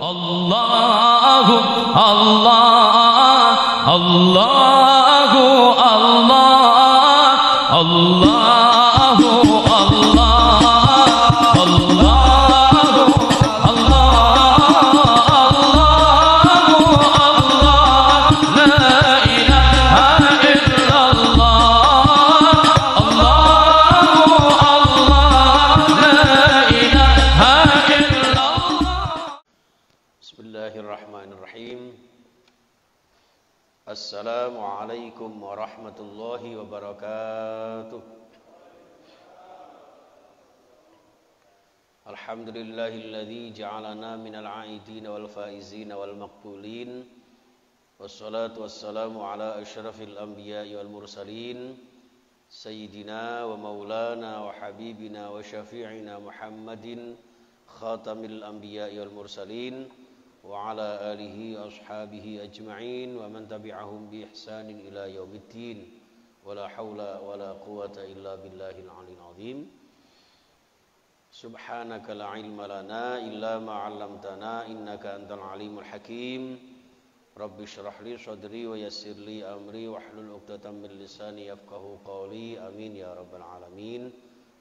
Allahu Allah, Allahu Allah, Allahu Allah, Allahu Allah, la ilaha illallah, Allahu Allah, la ilaha illallah. Bismillahirrahmanirrahim. Assalamualaikum warahmatullahi wabarakatuh. Alhamdulillahilladzi ja'alana minal 'aidin wal faizin wal maqbulin. Wassalatu wassalamu ala asyrafil anbiya'i wal mursalin sayyidina wa maulana wa habibina wa syafi'ina Muhammadin khatamil anbiya'i wal mursalin wa ala alihi ashabihi ajma'in wa man tabi'ahum bi ihsanin ila yaumiddin wa la hawla wa la quwata illa billahil aliyyil azim. Subhanaka la ilma lana illa ma 'allamtana innaka antal alimul hakim. Rabbi shrah li sadri wa yassir li amri wahlul 'uqdatam min lisani yafqahu qawli. Amin ya rabbal alamin.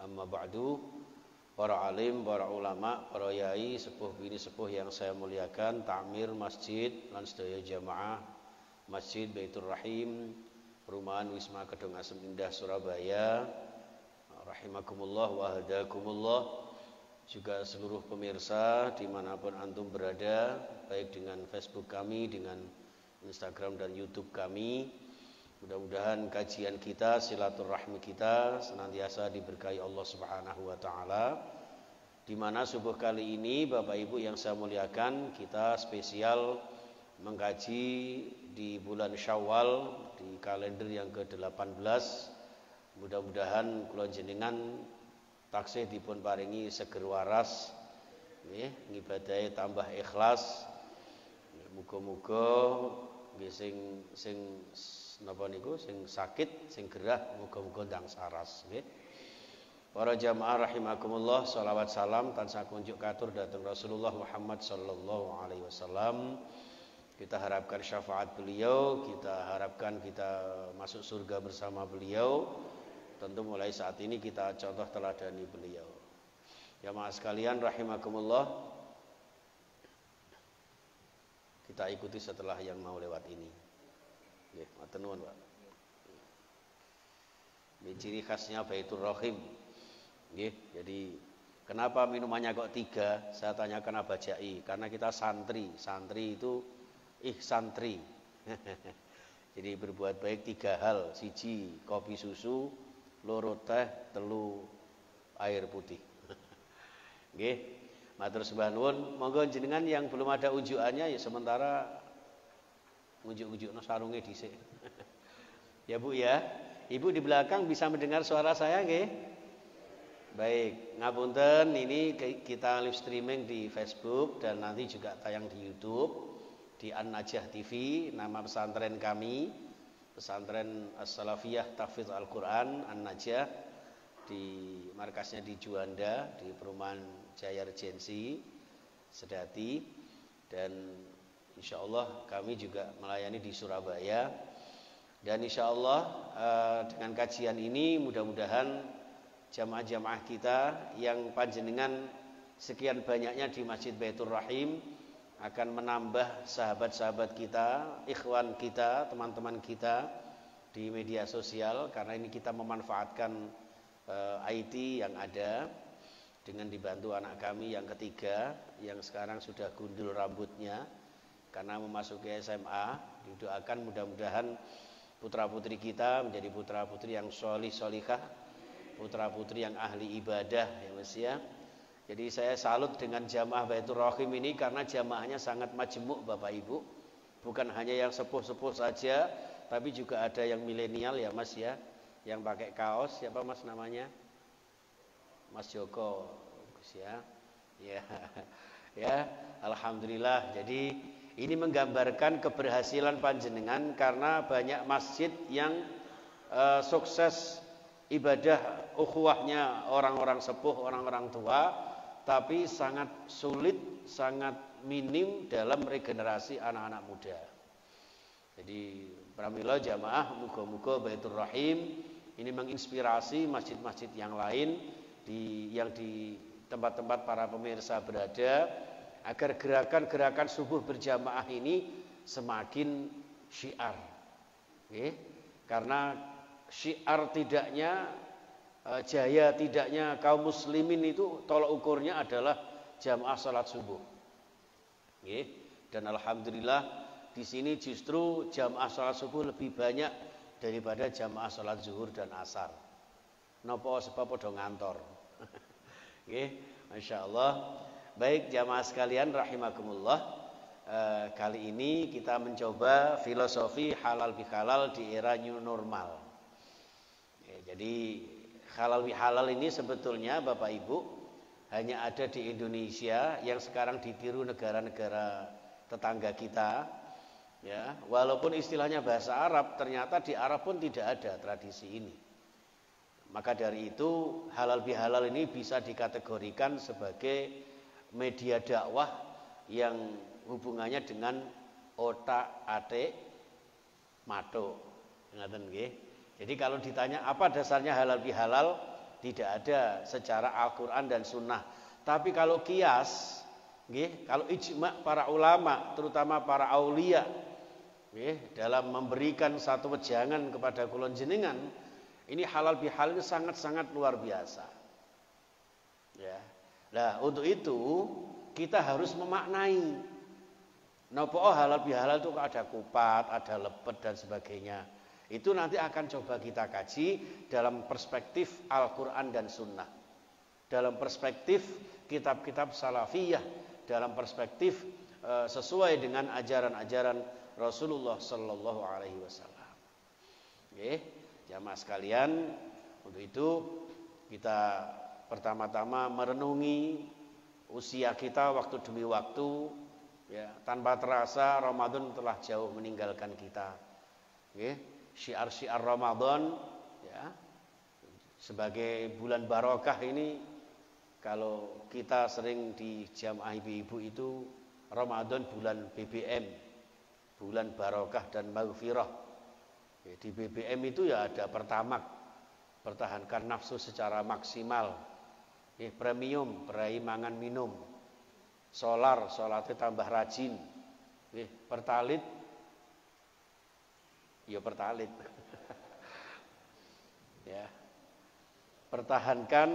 Amma ba'du. Para alim, para ulama, para yai, sepuh bini sepuh yang saya muliakan, takmir masjid lan sedaya jamaah Masjid Baitur Rahim, Perumahan Wisma Kedung Asem Indah Surabaya, rahimakumullah wa hadakumullah. Juga seluruh pemirsa dimanapun antum berada, baik dengan Facebook kami, dengan Instagram dan YouTube kami. Mudah-mudahan kajian kita, silaturahmi kita senantiasa diberkahi Allah Subhanahu wa taala. Di mana subuh kali ini Bapak Ibu yang saya muliakan, kita spesial mengkaji di bulan Syawal di kalender yang ke-18. Mudah-mudahan kula jenengan taksih dipun paringi seger waras nggih, ngibadahe tambah ikhlas. Muga-muga nggih sing napa niku sing sakit, sing gerah muga-muga ndang saras nggih. Para jamaah rahimakumullah, shalawat salam tansah kunjuk katur dhateng Rasulullah Muhammad sallallahu alaihi wasallam. Kita harapkan syafaat beliau, kita harapkan kita masuk surga bersama beliau. Tentu mulai saat ini kita contoh teladani beliau. Jamaah sekalian rahimakumullah, kita ikuti setelah yang mau lewat ini. Nggih, matur nuwun, Pak. Ini ciri khasnya Baitur Rahim. Nggih, jadi kenapa minumannya kok 3? Saya tanyakan Abah Jai, karena kita santri. Santri itu santri. Jadi berbuat baik 3 hal. 1 kopi susu, 2 teh, 3 air putih. Nggih, matur sembah nuwun. Monggo jenengan yang belum ada unjukannya ya sementara unjuk-unjukno sarunge dhisik. Ya Bu ya. Ibu di belakang bisa mendengar suara saya nggih? Baik, ngapunten, ini kita live streaming di Facebook dan nanti juga tayang di YouTube di An-Najah TV, nama pesantren kami, Pesantren As-Salafiyah Tahfidz Al-Qur'an An-Najah, di markasnya di Juanda di Perumahan Jaya Regensi Sedati, dan insya Allah kami juga melayani di Surabaya. Dan insya Allah dengan kajian ini mudah-mudahan jamaah-jamaah kita yang panjenengan sekian banyaknya di Masjid Baitur Rahim akan menambah sahabat-sahabat kita, ikhwan kita, teman-teman kita di media sosial, karena ini kita memanfaatkan IT yang ada dengan dibantu anak kami yang ketiga yang sekarang sudah gundul rambutnya karena memasuki SMA. Didoakan mudah-mudahan putra-putri kita menjadi putra-putri yang sholih sholihah, putra-putri yang ahli ibadah ya Mas ya. Jadi saya salut dengan jamaah Baitur Rahim ini karena jamaahnya sangat majemuk Bapak Ibu. Bukan hanya yang sepuh-sepuh saja, tapi juga ada yang milenial ya Mas ya, yang pakai kaos. Siapa Mas namanya? Mas Joko ya. Ya. Ya, alhamdulillah. Jadi ini menggambarkan keberhasilan panjenengan karena banyak masjid yang sukses ibadah ukhuwahnya orang-orang sepuh, orang-orang tua tapi sangat sulit, sangat minim dalam regenerasi anak-anak muda. Jadi pramila jamaah, muga-muga Baitur Rahim ini menginspirasi masjid-masjid yang lain yang di tempat-tempat para pemirsa berada, agar gerakan-gerakan subuh berjamaah ini semakin syiar. Karena syiar tidaknya, jaya tidaknya kaum muslimin itu tolak ukurnya adalah jamaah salat subuh. Dan alhamdulillah di sini justru jamaah salat subuh lebih banyak daripada jamaah salat zuhur dan asar. Napa sebab padha ngantor. Masya Allah. Baik jamaah sekalian rahimakumullah. Kali ini kita mencoba filosofi halal bihalal di era new normal. Jadi halal bihalal ini sebetulnya Bapak Ibu hanya ada di Indonesia yang sekarang ditiru negara-negara tetangga kita. Ya, walaupun istilahnya bahasa Arab, ternyata di Arab pun tidak ada tradisi ini. Maka dari itu halal bihalal ini bisa dikategorikan sebagai media dakwah yang hubungannya dengan otak-atik mato. Ngaten nggih. Jadi kalau ditanya apa dasarnya halal bihalal, tidak ada secara Al-Qur'an dan Sunnah. Tapi kalau kias, nggih, kalau ijma' para ulama, terutama para aulia, dalam memberikan satu wejangan kepada kulon jenengan, ini halal bihalal ini sangat-sangat luar biasa. Ya. Nah, untuk itu kita harus memaknai. Napa halal bihalal itu ada kupat, ada lepet dan sebagainya. Itu nanti akan coba kita kaji dalam perspektif Al-Qur'an dan Sunnah. Dalam perspektif kitab-kitab salafiyah, dalam perspektif sesuai dengan ajaran-ajaran Rasulullah Sallallahu Alaihi Wasallam. Jamaah sekalian, untuk itu kita pertama-tama merenungi usia kita waktu demi waktu. Ya, tanpa terasa Ramadan telah jauh meninggalkan kita. Syiar-syiar Ramadan, ya, sebagai bulan barokah ini, kalau kita sering di jamaah ibu-ibu itu Ramadan bulan BBM, bulan barokah dan maghfirah. Di BBM itu ya ada pertamak, pertahankan nafsu secara maksimal. Premium, berai mangan minum. Solar, solatnya tambah rajin. Pertalit, ya pertalit. Ya. Pertahankan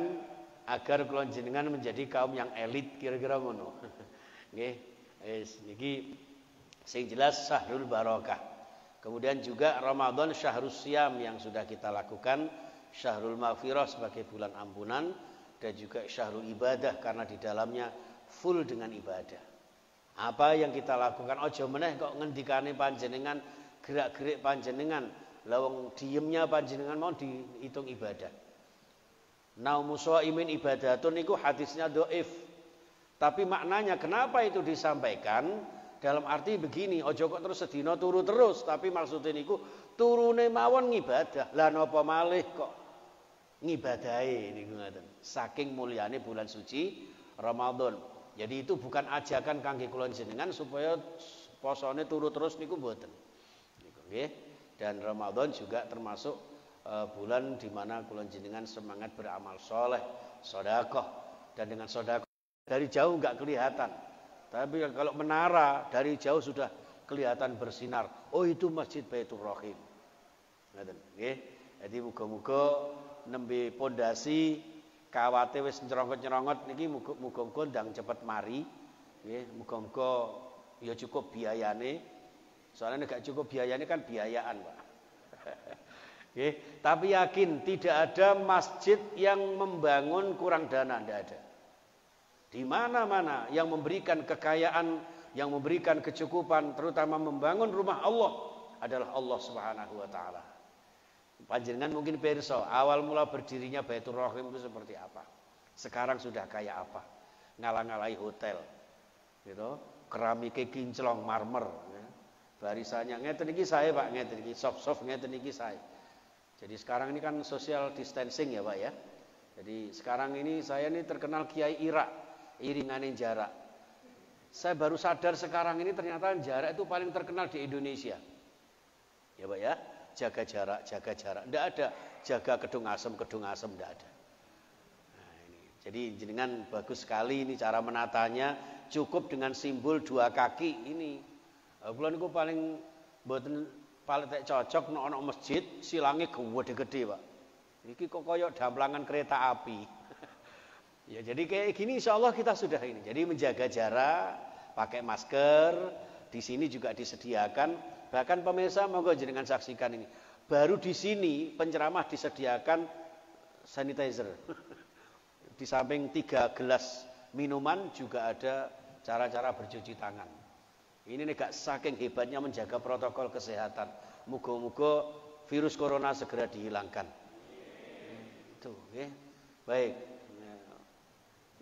agar kula jenengan menjadi kaum yang elit, kira-kira ngono. Nggih, niki sing jelas syahrul barokah. Kemudian juga Ramadan syahrul siam yang sudah kita lakukan, syahrul maghfirah sebagai bulan ampunan, dan juga syahrul ibadah karena di dalamnya full dengan ibadah. Apa yang kita lakukan ojo meneh kok ngendikane panjenengan, gerak-gerik panjenengan, lawang diemnya panjenengan mau dihitung ibadah. Naumu shaimin ibadatun niku hadisnya dhaif. Tapi maknanya kenapa itu disampaikan? Dalam arti begini, ojo kok terus sedina turu terus, tapi maksudnya niku turune mawon ngibadah. Lah napa malih kok ngibadahe niku ngaten. Saking mulyane bulan suci Ramadan. Jadi itu bukan ajakan kangge kula jenengan supaya posone turu terus niku mboten. Niku nggih. Dan Ramadan juga termasuk bulan di mana kula jenengan semangat beramal soleh, sedekah, dan dengan sedekah dari jauh enggak kelihatan. Tapi kalau menara dari jauh sudah kelihatan bersinar. Oh itu Masjid Baitur Rahim. Ngaten nggih. Jadi muga-muga nembe pondasi kawate wis nyerongot-nyerongot niki muga-muga ndang cepet mari. Nggih, muga-muga ya cukup biayane. Soalnya nek gak cukup biayane kan biayaan, Pak. Nggih, tapi yakin tidak ada masjid yang membangun kurang dana, tidak ada. Di mana-mana yang memberikan kekayaan, yang memberikan kecukupan, terutama membangun rumah Allah adalah Allah Subhanahu wa taala. Panjenengan mungkin pirsa, awal mula berdirinya Baitur Rahim itu seperti apa? Sekarang sudah kayak apa? Ngalang-ngalai hotel. Gitu. Keramiknya kinclong marmer, ya. Barisannya ngeten iki saya, Pak, ngeten iki soft-soft ngeten iki saya. Jadi sekarang ini kan social distancing ya, Pak ya. Jadi sekarang ini saya ini terkenal Kiai Irak. iringanin jarak. Saya baru sadar sekarang ini ternyata jarak itu paling terkenal di Indonesia. Ya Pak ya, jaga jarak, jaga jarak. Tidak ada jaga kedung asem, tidak ada. Nah, ini. Jadi jenengan bagus sekali ini cara menatanya, cukup dengan simbol 2 kaki ini. Kula niku paling mboten paling cocok nek masjid silange gede-gede, Pak. Iki kok koyok damplangan kereta api. Ya jadi kayak gini insyaallah kita sudah ini. Jadi menjaga jarak, pakai masker, di sini juga disediakan. Bahkan pemirsa monggo jenengan saksikan ini. Baru di sini penceramah disediakan sanitizer. Di samping 3 gelas minuman juga ada cara-cara bercuci tangan. Ini nih gak saking hebatnya menjaga protokol kesehatan. Muga-muga virus corona segera dihilangkan. Itu, ya. Baik.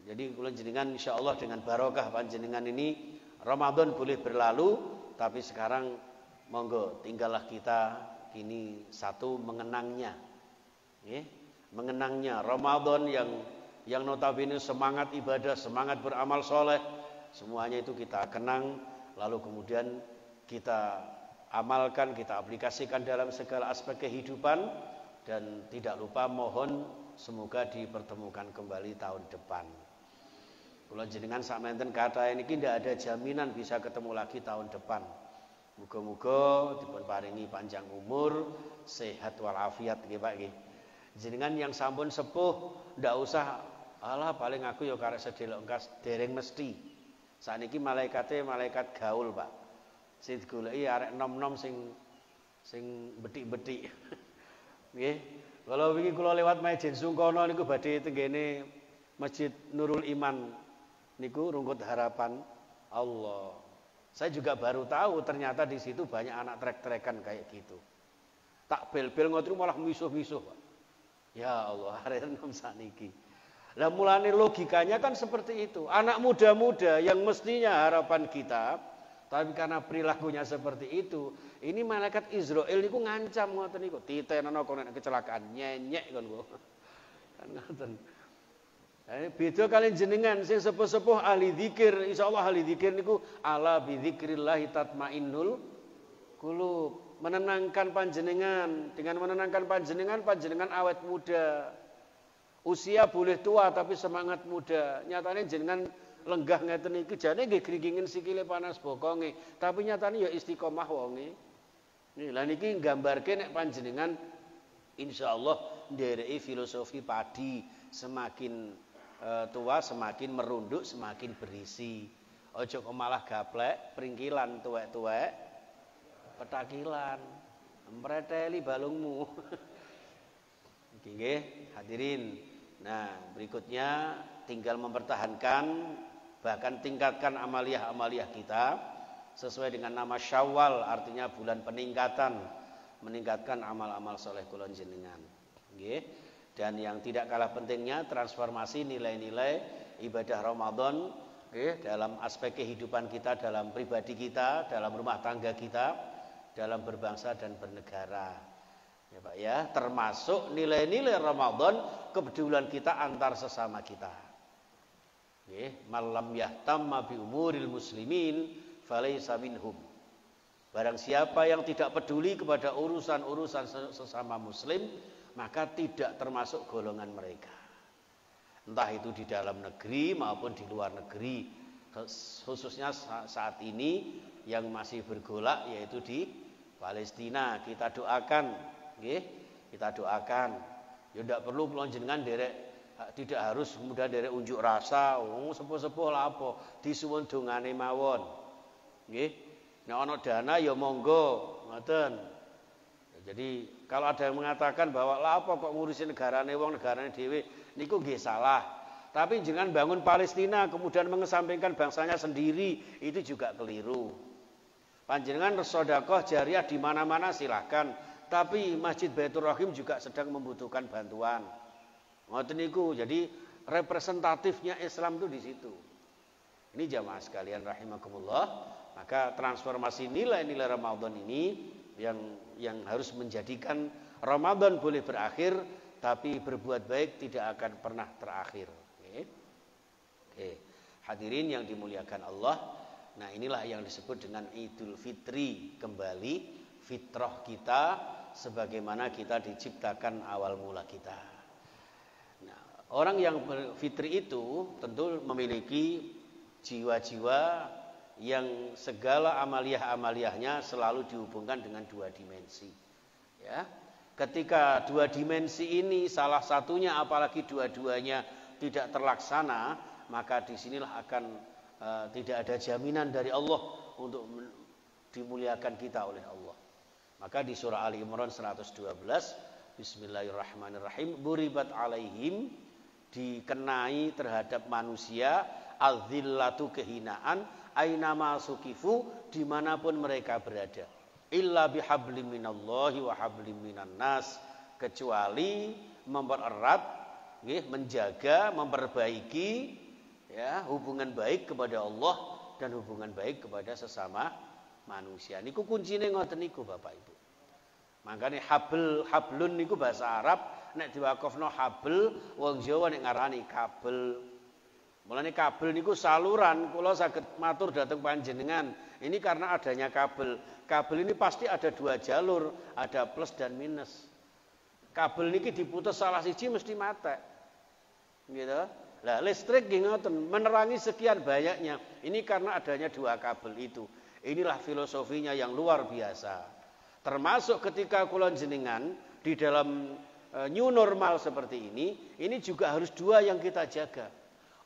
Jadi kula jenengan insyaallah dengan barokah panjenengan ini Ramadan boleh berlalu, tapi sekarang monggo tinggallah kita kini satu mengenangnya. Ya, mengenangnya Ramadan yang notabene semangat ibadah, semangat beramal soleh, semuanya itu kita kenang, lalu kemudian kita amalkan, kita aplikasikan dalam segala aspek kehidupan, dan tidak lupa mohon semoga dipertemukan kembali tahun depan. Kula jenengan sakmenten kata ini tidak ada jaminan bisa ketemu lagi tahun depan. Muga-muga dipun paringi panjang umur, sehat walafiat nggih Pak nggih. Jenengan yang sampun sepuh ndak usah alah paling aku ya karek sedelok engkas dereng mesti. Sakniki malaikate malaikat gaul, Pak. Sing digoleki arek nom-nom sing betik-betik. Nggih. Kalau wingi kula lewat Majen Sungkono niku badhe tenggene Masjid Nurul Iman niku Rungkut Harapan. Allah. Saya juga baru tahu ternyata di situ banyak anak trek-trekan kayak gitu. Tak bel-bel ngoten malah misuh-misuh, Pak. Ya Allah, arek nom sakniki. Lah mulane logikanya kan seperti itu. Anak muda-muda yang mestinya harapan kita, tapi karena perilakunya seperti itu, ini malaikat Israel niku ngancam ngoten niku. Titenono kok nek kecelakaan nyenyek kon kok. Kan ngoten. Beda kalian jenengan sing sepuh-sepuh ahli zikir, insyaallah ahli zikir niku ala bi dzikrillah tatmainnul qulub. Menenangkan panjenengan, dengan menenangkan panjenengan awet muda. Usia boleh tua tapi semangat muda. Nyatane jenengan lenggah ngeten iki jane nggih gringingen sikile panas bokonge, tapi nyatane ya istiqomah wonge. Nih lha niki nggambarke nek panjenengan insyaallah ndereki filosofi padi, semakin tua semakin merunduk, semakin berisi. Ojo kok malah gaplek, pringkilan tuwek-tuwek, petakilan, mreteli balungmu. Oke nggih, hadirin. Nah, berikutnya tinggal mempertahankan bahkan tingkatkan amaliyah-amaliyah kita sesuai dengan nama Syawal, artinya bulan peningkatan, meningkatkan amal-amal soleh kula jenengan. Nggih. Dan yang tidak kalah pentingnya transformasi nilai-nilai ibadah Ramadan dalam aspek kehidupan kita, dalam pribadi kita, dalam rumah tangga kita, dalam berbangsa dan bernegara. Ya Pak ya, termasuk nilai-nilai Ramadan kepedulian kita antar sesama kita. Malam yahtamma bi umuril muslimin falaysa minhum. Barang siapa yang tidak peduli kepada urusan-urusan sesama muslim, maka tidak termasuk golongan mereka. Entah itu di dalam negeri maupun di luar negeri, khususnya saat ini yang masih bergolak yaitu di Palestina. Kita doakan, nggih, kita doakan. Ya ndak perlu kula jenengan derek, tidak harus kemudian derek unjuk rasa, sepuh-sepuh lah apa, disuwun dongane mawon. Nggih. Nek ana dana ya monggo, ngoten. Jadi kalau ada yang mengatakan bahwa lah apa kok ngurusin negarane wong negarane dhewe niku nggih salah. Tapi jangan bangun Palestina kemudian mengesampingkan bangsanya sendiri, itu juga keliru. Panjenengan sedekah jariah di mana-mana silakan, tapi Masjid Baitur Rahim juga sedang membutuhkan bantuan. Ngoten niku. Jadi representatifnya Islam itu di situ. Ini jamaah sekalian rahimakumullah, maka transformasi nilai-nilai Ramadan ini yang harus menjadikan Ramadan boleh berakhir, tapi berbuat baik tidak akan pernah terakhir. Oke. Hadirin yang dimuliakan Allah. Nah, inilah yang disebut dengan Idul Fitri, kembali fitrah kita sebagaimana kita diciptakan awal mula kita. Nah, orang yang berfitri itu tentu memiliki jiwa-jiwa yang segala amaliyah-amaliyahnya selalu dihubungkan dengan dua dimensi. Ya. Ketika dua dimensi ini salah satunya apalagi dua-duanya tidak terlaksana, maka disinilah akan tidak ada jaminan dari Allah untuk dimuliakan kita oleh Allah. Maka di surah Ali Imran 112, Bismillahirrahmanirrahim, buribat alaihim, dikenai terhadap manusia al-dhillatu, kehinaan, ainama sukifu, dimanapun mereka berada, illa bihablim minallahi wa hablim minan nas, kecuali mempererat, menjaga, memperbaiki ya, hubungan baik kepada Allah dan hubungan baik kepada sesama manusia. Niku kuncine ngoten niku Bapak Ibu. Makanya hablun niku bahasa Arab, nek diwakofno habl, wong Jawa nek ngarani kabel. Mulane kabel niku saluran, kula saged matur dhateng panjenengan. Ini karena adanya kabel. Kabel ini pasti ada dua jalur, ada plus dan minus. Kabel niki diputus salah siji mesti mate. Gitu. Lah listrik ngoten menerangi sekian banyaknya. Ini karena adanya dua kabel itu. Inilah filosofinya yang luar biasa. Termasuk ketika kula jenengan di dalam new normal seperti ini juga harus dua yang kita jaga.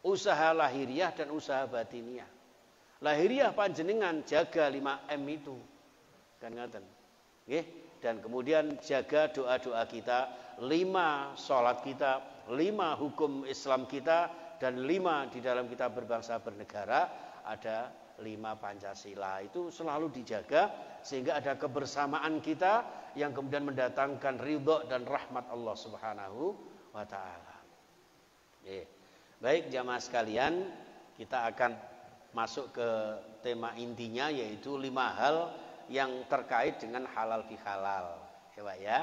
Usaha lahiriah dan usaha batiniah. Lahiriah panjenengan jaga 5M itu. Kan ngaten. Nggih, dan kemudian jaga doa-doa kita, 5 salat kita, 5 hukum Islam kita, dan 5 di dalam kita berbangsa bernegara, ada 5 Pancasila. Itu selalu dijaga sehingga ada kebersamaan kita yang kemudian mendatangkan ridho dan rahmat Allah Subhanahu wa taala. Baik jamaah sekalian, kita akan masuk ke tema intinya, yaitu 5 hal yang terkait dengan halal bihalal. Ya Pak ya.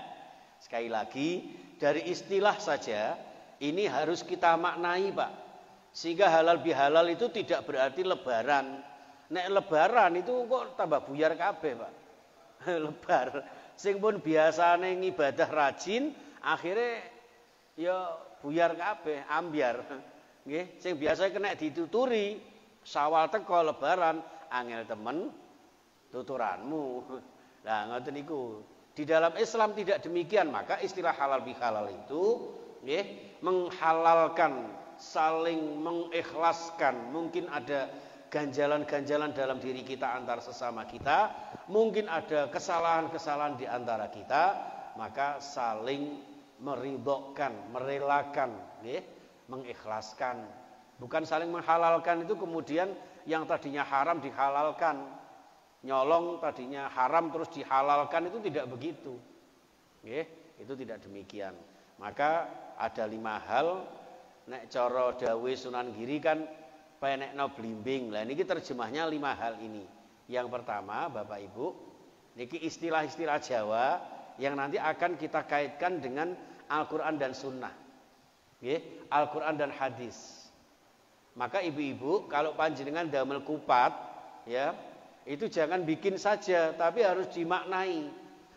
Sekali lagi, dari istilah saja ini harus kita maknai Pak. Sehingga halal bihalal itu tidak berarti lebaran. Nek lebaran itu kok tambah buyar kabeh Pak. Lebar. Sing pun biasane ngibadah rajin, akhirnya ya buyar kabeh, ambyar. Nggih, sing biasa kena dituturi Syawal teko lebaran, angel temen tuturanmu. Nah, ngoten niku. Di dalam Islam tidak demikian, maka istilah halal bihalal itu nggih menghalalkan, saling mengikhlaskan. Mungkin ada ganjalan-ganjalan dalam diri kita antar sesama kita, mungkin ada kesalahan-kesalahan di antara kita, maka saling meridhokan, merelakan, nggih. Mengikhlaskan, bukan saling menghalalkan. Itu kemudian yang tadinya haram dihalalkan, nyolong tadinya haram terus dihalalkan, itu tidak begitu. Itu tidak demikian. Maka ada 5 hal, nek cara dawuh Sunan Giri kan penekno blimbing. Lah niki terjemahnya 5 hal ini. Yang pertama Bapak Ibu, niki istilah-istilah Jawa yang nanti akan kita kaitkan dengan Al-Qur'an dan Sunnah. Al-Quran dan hadis. Maka ibu-ibu kalau panjenengan damel kupat, ya itu jangan bikin saja, tapi harus dimaknai.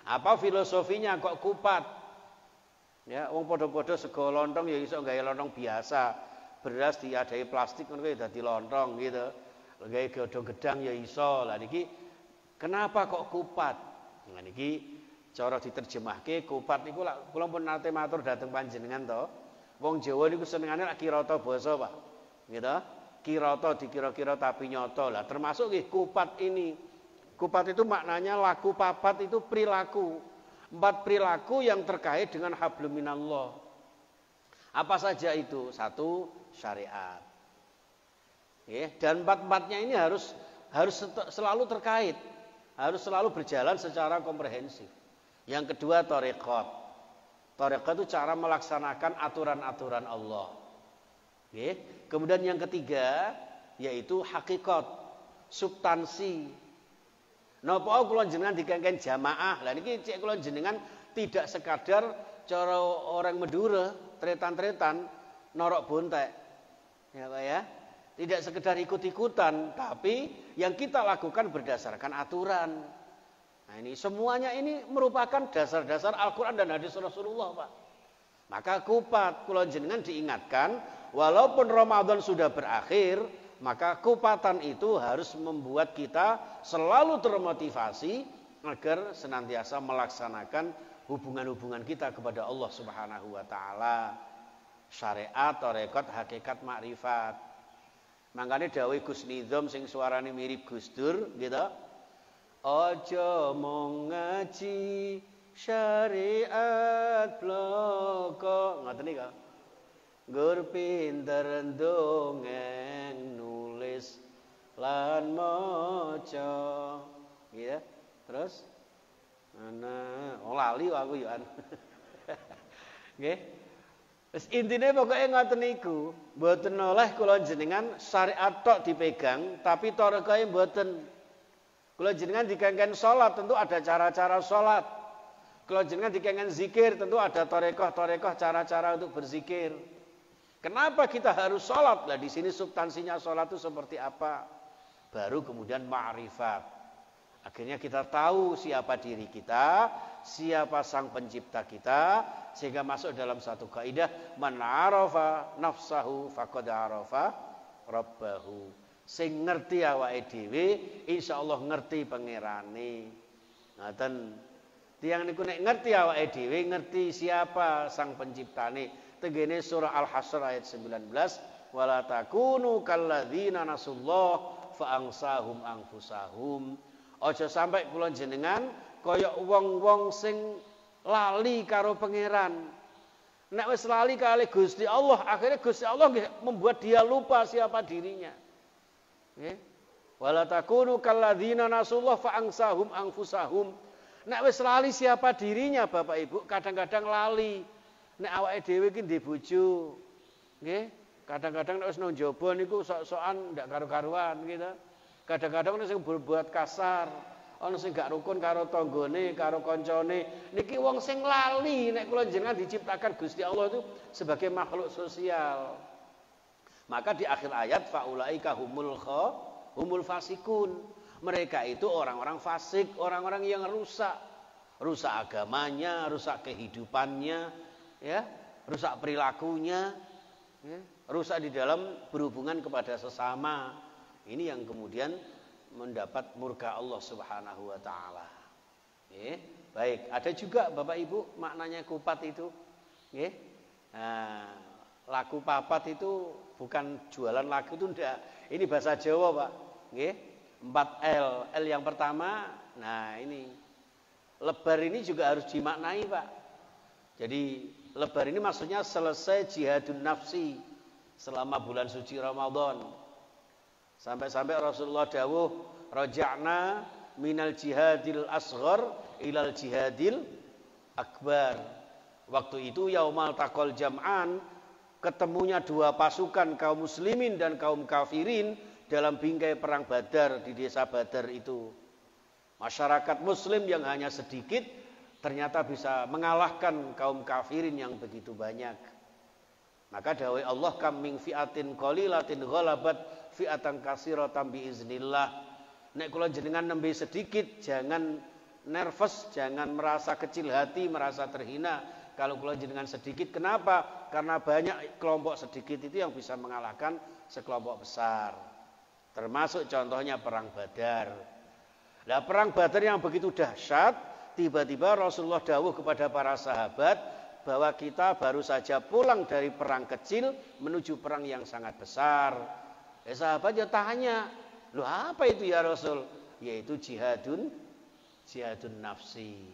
Apa filosofinya kok kupat? Ya, wong podo-podo sego lontong ya iso gawe lontong biasa. Beras diadai plastik ngono ya dadi lontong gitu. Gawe godhong gedang ya iso. Lah niki kenapa kok kupat? Nah niki cara diterjemahke kupat niku kula pun nate matur dhateng panjenengan to. Wong Jawa niku senengane lak kirata basa, Pak. Gitu. Kirata dikira-kira tapi nyata. Lah termasuk nggih kupat ini. Kupat itu maknanya laku papat, itu perilaku. 4 perilaku yang terkait dengan hablum minallah. Apa saja itu? 1, syariat. Dan 4-4-nya ini harus selalu terkait. Harus selalu berjalan secara komprehensif. Yang kedua, thariqat. Thariqah itu cara melaksanakan aturan-aturan Allah. Kemudian yang ketiga yaitu hakikat, substansi. Napa kula jenengan dikengken jamaah. Lah niki cek kula jenengan tidak sekadar cara orang Madura tretan-tretan norok bontek. Ya Pak ya. Tidak sekedar ikut-ikutan, tapi yang kita lakukan berdasarkan aturan. Nah ini semuanya ini merupakan dasar-dasar Al-Quran dan hadis Rasulullah, Pak. Maka kupat kula jenengan diingatkan, walaupun Ramadan sudah berakhir, maka kupatan itu harus membuat kita selalu termotivasi agar senantiasa melaksanakan hubungan-hubungan kita kepada Allah Subhanahu wa taala. Syariat, tarekat, hakikat, makrifat. Makanya dawuh Gus Nizam sing suarane mirip Gus Dur gitu. Aja mung ngaji syariat bloko. Ngoten nika. Gur pinter ndongeng nulis lan maca. Ya. Terus ana lali aku yo an. Nggih. Wis intine pokoke ngoten niku, mboten oleh kula jenengan syariat tok dipegang, tapi tarekah mboten. Kula jenengan dikengken salat tentu ada cara-cara salat. Kula jenengan dikengken zikir tentu ada tarekah-tarekah cara-cara untuk berzikir. Kenapa kita harus salat? Lah di sini substansinya salat itu seperti apa? Baru kemudian ma'rifat. Akhirnya kita tahu siapa diri kita, siapa sang pencipta kita, sehingga masuk dalam satu kaidah, man arafa nafsahu faqad arafa rabbahu. Sing ngerti awake dhewe, insyaallah ngerti pangerane. Ngaten. Tiyang niku nek ngerti awake dhewe, ngerti siapa sang penciptane. Tegene surah Al-Hasyr ayat 19, wala takunu kalladzina nasullah fa angsahum anfusahum. Aja sampai kula jenengan kaya wong-wong sing lali karo pangeran. Nek wis lali kali Gusti Allah, akhirnya Gusti Allah membuat dia lupa siapa dirinya. Nggih. Wala takunu kalladzina nasullah fa angsahum anfusahum. Nek wis lali siapa dirinya Bapak Ibu, kadang-kadang lali. Nek awake dhewe iki ndek bojo. Nggih. Kadang-kadang nek wis nang njaba niku sok-sokan ndak karo-karuan gitu. Kadang-kadang ana sing berbuat kasar, ana sing gak rukun karo tanggane, karo kancane. Niki wong sing lali nek kula jenengan diciptakan Gusti Allah itu sebagai makhluk sosial. Maka di akhir ayat faulaika humul fasikun. Mereka itu orang-orang fasik, orang-orang yang rusak. Rusak agamanya, rusak kehidupannya, ya, rusak perilakunya, ya, rusak di dalam berhubungan kepada sesama. Ini yang kemudian mendapat murka Allah Subhanahu wa taala. Baik, ada juga Bapak Ibu maknanya kupat itu. Nah, laku papat itu bukan jualan laku itu enggak. Ini bahasa Jawa, Pak. 4L. L yang pertama, nah ini. Lebar ini juga harus dimaknai, Pak. Jadi lebar ini maksudnya selesai jihadun nafsi selama bulan suci Ramadan. Sampai-sampai Rasulullah dawuh, raja'na minal jihadil asghar ilal jihadil akbar. Waktu itu yaumal taqal jam'an, ketemunya dua pasukan kaum muslimin dan kaum kafirin dalam bingkai perang Badar di desa Badar itu. Masyarakat muslim yang hanya sedikit ternyata bisa mengalahkan kaum kafirin yang begitu banyak. Maka dawai Allah kam min fi'atin qalilatin ghalabat fi'atan katsiratan biiznillah. Nek kula jenengan nembe sedikit jangan nervous, jangan merasa kecil hati, merasa terhina kalau kula jenengan sedikit. Kenapa? Karena banyak kelompok sedikit itu yang bisa mengalahkan sekelompok besar. Termasuk contohnya perang Badar. Nah, perang Badar yang begitu dahsyat, tiba-tiba Rasulullah dawuh kepada para sahabat bahwa kita baru saja pulang dari perang kecil menuju perang yang sangat besar. Sahabat ya tanya, loh apa itu ya Rasul? Yaitu jihadun nafsi,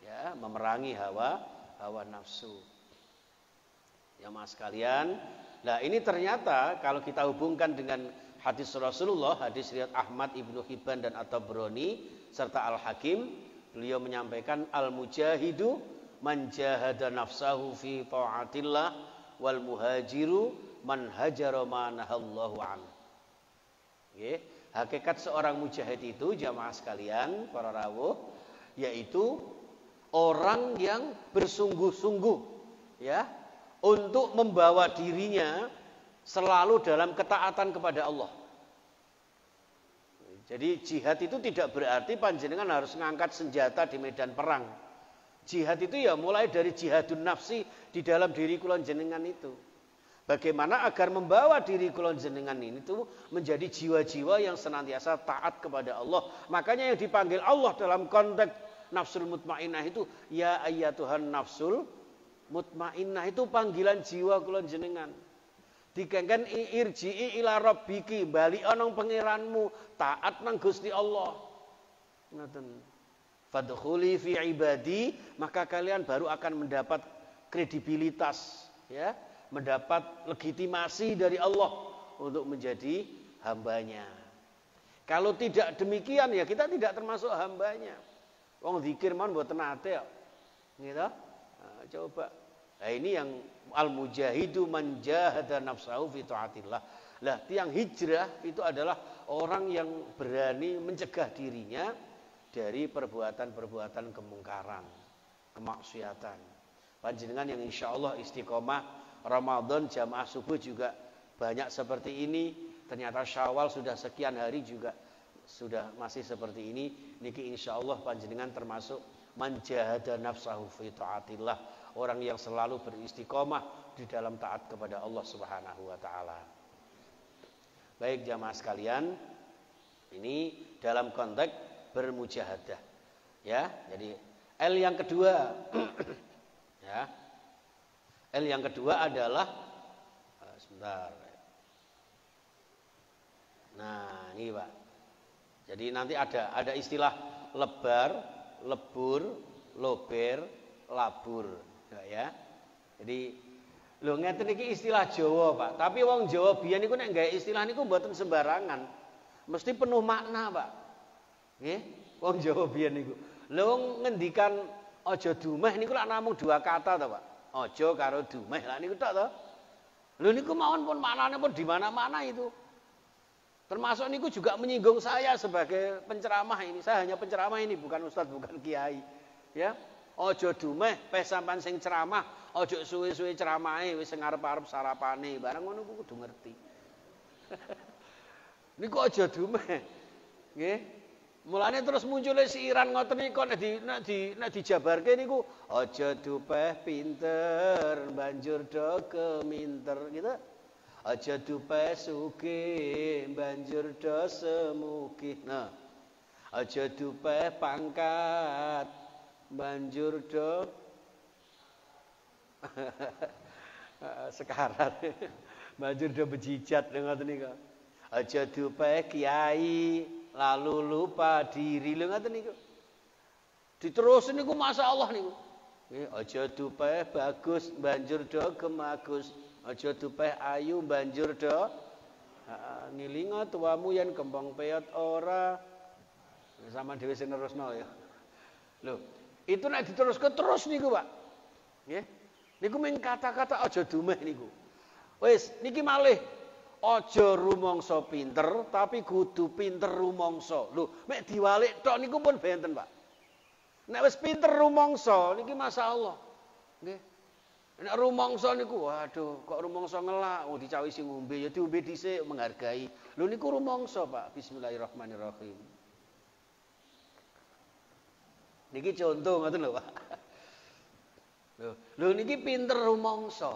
ya, memerangi hawa nafsu. Ya mas sekalian, nah ini ternyata kalau kita hubungkan dengan hadis Rasulullah, hadis riwayat Ahmad, Ibnu Hibban dan At-Tabrani serta Al-Hakim, beliau menyampaikan al-mujahidu man jahada nafsahu fi ta'atillah wal muhajiru man hajara ma nahallahu an. Hakikat seorang mujahid itu jamaah sekalian para rawuh yaitu orang yang bersungguh-sungguh ya untuk membawa dirinya selalu dalam ketaatan kepada Allah. Jadi jihad itu tidak berarti panjenengan harus mengangkat senjata di medan perang. Jihad itu ya mulai dari jihadun nafsi di dalam diri kula jenengan itu. Bagaimana agar membawa diri kula jenengan ini itu menjadi jiwa-jiwa yang senantiasa taat kepada Allah. Makanya yang dipanggil Allah dalam konteks nafsul mutmainnah itu ya ayyatuhan nafsul mutmainnah, itu panggilan jiwa kula jenengan. Dikengken irji'i ila rabbiki, bali nang pangeranmu, taat nang Gusti Allah. Ngoten. Fadkhuli fi ibadi, maka kalian baru akan mendapat kredibilitas, ya, mendapat legitimasi dari Allah untuk menjadi hambanya. Kalau tidak demikian ya kita tidak termasuk hambanya. Wong zikir mon mboten nate kok. Gitu. Nah, coba. Nah, ini yang al-mujahidu man jahada nafsahu fi taatillah. Lah, tiang hijrah itu adalah orang yang berani mencegah dirinya dari perbuatan-perbuatan kemungkaran, kemaksiatan. Panjenengan yang insya Allah istiqomah Ramadan jamaah subuh juga banyak seperti ini. Ternyata Syawal sudah sekian hari juga sudah masih seperti ini. Niki insya Allah panjenengan termasuk man jahada nafsahu fi taatillah, orang yang selalu beristiqomah di dalam taat kepada Allah Subhanahu wa taala. Baik jamaah sekalian, ini dalam konteks bermujahadah. Ya, jadi L yang kedua ya. L yang kedua adalah sebentar. Nah, ini Pak. Jadi nanti ada istilah lebar, lebur, lober, labur, ya. Jadi lho ngeten iki istilah Jawa, Pak. Tapi wong Jawa biyen niku nek gawe istilah niku mboten sembarangan. Mesti penuh makna, Pak. Nggih, wong Jawa biyen niku. Lho ngendikan aja dumeh niku lak namung dua kata to, Pak. Aja karo dumeh lak niku tok to. Lho niku mawon pun maknane pun di mana-mana itu. Termasuk niku juga menyinggung saya sebagai penceramah ini. Saya hanya penceramah ini, bukan ustadz, bukan kiai. Ya. Aja dumeh peh sampean sing ceramah, aja suwe-suwe ceramahe wis ngarep-arep sarapane. Barang ngono kudu ngerti. Niku aja dumeh. Nggih. Mulane terus muncule siiran ngoten niku nek dijabarke niku aja dupeh pinter banjur do keminter gitu. Aja dupeh sugih banjur do semugih. Nah. Aja dupeh pangkat banjur do sekarat. Banjur do bejijat ngoten niku. Aja dupeh kiai lalu lupa diri lho ngoten niku. Diterusin niku masyaallah niku. Nggih, aja dupeh bagus banjur do gemagus. Aja dupeh ayu banjur do ngilinga tuamu yen kembang peyot ora. Sama dhewe sing nerusno ya. Lho, itu nek diteruskan terus niku, Pak. Nggih. Niku mung kata-kata aja dumeh niku. Wis, niki malih aja rumangsa pinter tapi kudu pinter rumangsa. Lho, mek diwalik tok niku pun benten, Pak. Nek wis pinter rumangsa niki masyaallah. Nggih. Nek rumangsa niku waduh, kok rumangsa ngelak, dicawisi ngombe ya diombe dhisik menghargai. Lho niku rumangsa, Pak. Bismillahirrahmanirrahim. Niki contoh ngoten lho, Pak. Lho niki pinter rumangsa.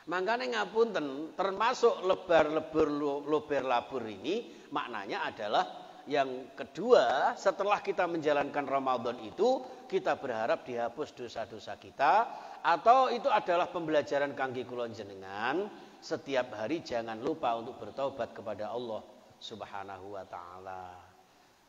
Mangkane ngapunten, termasuk lebar-lebur lober labur ini maknanya adalah yang kedua, setelah kita menjalankan Ramadan itu kita berharap dihapus dosa-dosa kita, atau itu adalah pembelajaran kangge kula jenengan, setiap hari jangan lupa untuk bertaubat kepada Allah Subhanahu wa taala.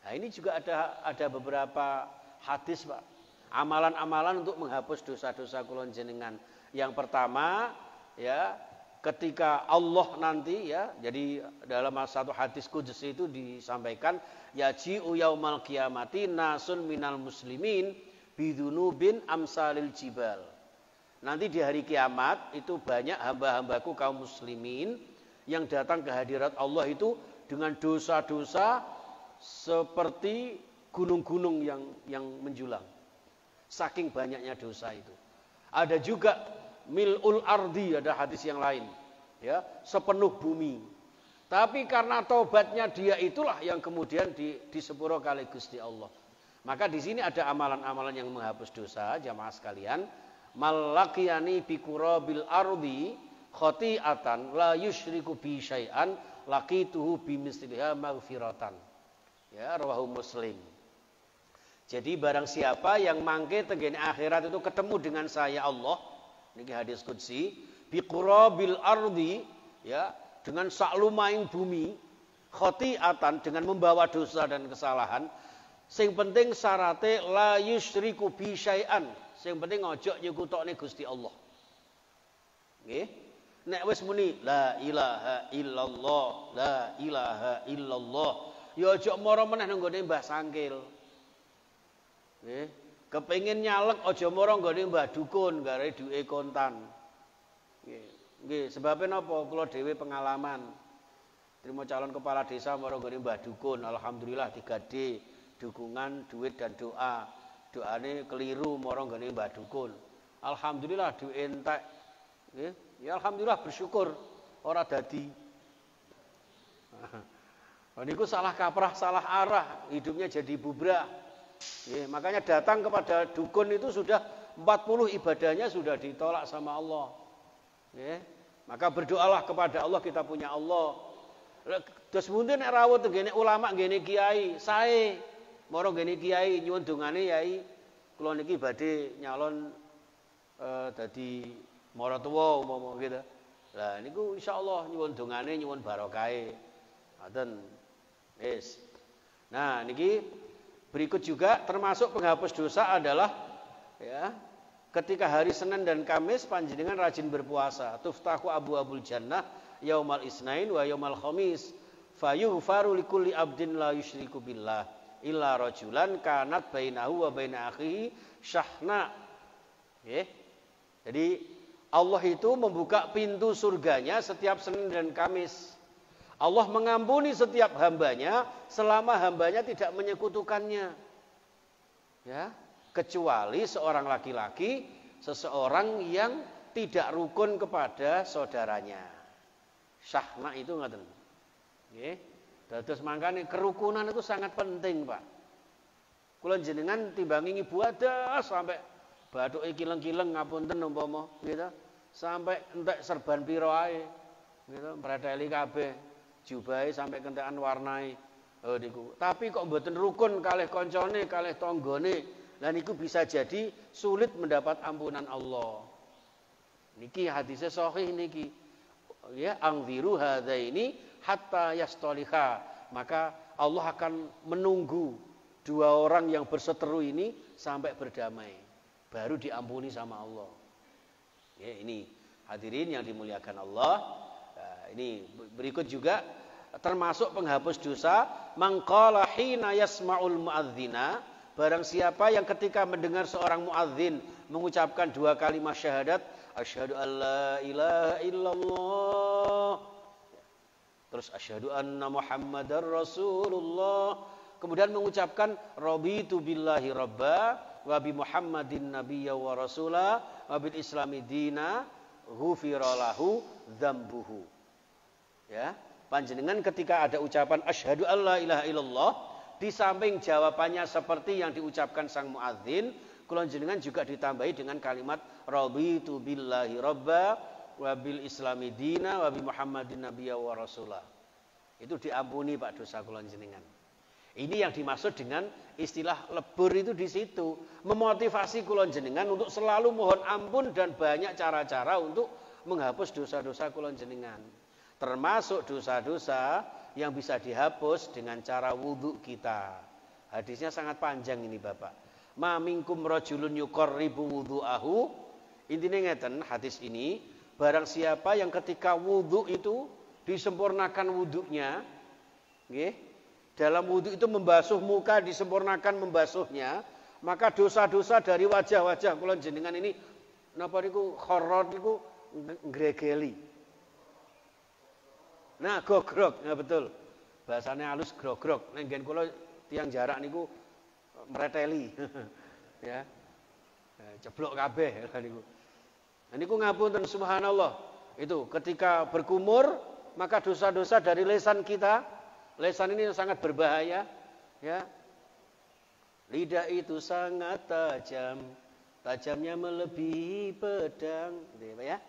Nah, ini juga ada beberapa hadis, Pak. Amalan-amalan untuk menghapus dosa-dosa kula jenengan. Yang pertama, ya, ketika Allah nanti ya, jadi dalam satu hadis qudsi itu disampaikan yaji'u yaumal qiyamati nasun minal muslimin bidunubin amsalil jibal. Nanti di hari kiamat itu banyak hamba-hambaku kaum muslimin yang datang ke hadirat Allah itu dengan dosa-dosa seperti gunung-gunung yang menjulang. Saking banyaknya dosa itu. Ada juga mil'ul ardi, ada hadis yang lain. ya, sepenuh bumi. Tapi karena taubatnya dia itulah yang kemudian disepuro kali Gusti Allah. Maka di sini ada amalan-amalan yang menghapus dosa, jamaah sekalian. Malakiyani bikurabil ardi khoti'atan la yusyriku bi syai'an laqituhu bimisliha maghfiratan. Ya, rawahu Muslim. Jadi barang siapa yang mangke tenggene akhirat itu ketemu dengan saya Allah, niki hadis qudsi, biqurabil ardi, ya, dengan saklumaing bumi, khoti'atan, dengan membawa dosa dan kesalahan. Sing penting syarate la yusyriku bi syai'an. Sing penting ojo nyekutokne Gusti Allah. Nggih. Nek wis muni la ilaha illallah, la ilaha illallah, ya ojo mara meneh nang gone Mbah Sangkil. Nggih. Kepengin nyalek aja mara nggone Mbah Dukun gare duwe kontan. Nggih. Nggih, sebabe napa? Kula dhewe pengalaman. Trimo calon kepala desa mara nggone Mbah Dukun, alhamdulillah digadhe dukungan, duit dan doa. Doane keliru mara nggone Mbah Dukun. Alhamdulillah duit entek. Nggih. Ya alhamdulillah bersyukur ora dadi. Niku salah kaprah, salah arah, hidupnya jadi bubrah. Ya, makanya datang kepada dukun itu sudah 40 ibadahnya sudah ditolak sama Allah. Ya, maka berdoalah kepada Allah, kita punya Allah. Terus mungkin nek rawuh ngene ulama ngene kiai, sae moro ngene kiai nyuwun dongane yai kula niki badhe nyalon dadi maratuwa umpama gitu. Lah niku insyaallah nyuwun dongane nyuwun barokahe. Ngoten. Wis. Nah, niki berikut juga termasuk penghapus dosa adalah ya, ketika hari Senin dan Kamis panjenengan rajin berpuasa. Tuftahu abwaabul jannah yaumal isnain wa yaumal khamis. Fayughfaru likulli abdin la yusyriku billah illa rajulan kanat bainahu wa baina akhihi syahna. Jadi Allah itu membuka pintu surganya setiap Senin dan Kamis. Allah mengampuni setiap hambanya selama hambanya tidak menyekutukannya. Ya, kecuali seorang laki-laki, seseorang yang tidak rukun kepada saudaranya. Syahna itu ngaten. Nggih. Dados mangkane kerukunan itu sangat penting, Pak. Kula jenengan timbangi ibadah sampai bathuke kileng-kileng ngapunten umpama gitu. Sampai entek serban pira ae. Gitu, mreteli kabeh. Jubahe sampai kentekan warnai. Oh niku. Tapi kok mboten rukun kalih kancane, kalih tanggane. Lah niku bisa jadi sulit mendapat ampunan Allah. Niki hadisnya sahih niki. Ya, angziru hadaini hatta yastaliha. Maka Allah akan menunggu dua orang yang berseteru ini sampai berdamai. Baru diampuni sama Allah. Ya, ini hadirin yang dimuliakan Allah. Nah, ini berikut juga termasuk penghapus dosa. Mangqala hina yasma'ul muadzina. Barang siapa yang ketika mendengar seorang muadzin mengucapkan dua kalimat syahadat, asyhadu alla ilaha illallah, terus asyhadu anna muhammadar rasulullah, kemudian mengucapkan raditu billahi rabba wa bi muhammadin nabiyya wa rasula wa bil islami dina ghufira lahu dzambuhu. Ya, panjenengan ketika ada ucapan asyhadu alla ilaha illallah, di samping jawabannya seperti yang diucapkan sang muadzin, kula jenengan juga ditambahi dengan kalimat raditu billahi rabba wa bil islami dina wa bi muhammadin nabiyya wa rasula. Itu diampuni Pak dosa kula jenengan. Ini yang dimaksud dengan istilah lebur itu di situ, memotivasi kula jenengan untuk selalu mohon ampun dan banyak cara-cara untuk menghapus dosa-dosa kula jenengan. Termasuk dosa-dosa yang bisa dihapus dengan cara wudhu kita. Hadisnya sangat panjang ini Bapak. Ma minkum rajulun yuqarribu wudhu'ahu. Intinya ngeten hadis ini, barang siapa yang ketika wudhu itu disempurnakan wudhunya, nggih, dalam wudhu itu membasuh muka disempurnakan membasuhnya, maka dosa-dosa dari wajah-wajah kula jenengan ini napa niku khoror niku ngregeli. Nah, gogrok, nah betul. Bahasanya halus grogrok. Nek nggen kula tiyang jarak niku mreteli. Ya. Ceblok kabeh niku. Nah niku ngapunten subhanallah. Itu ketika berkumur, maka dosa-dosa dari lisan kita, lisan ini sangat berbahaya, ya. Lidah itu sangat tajam, tajamnya melebihi pedang, gitu, ya.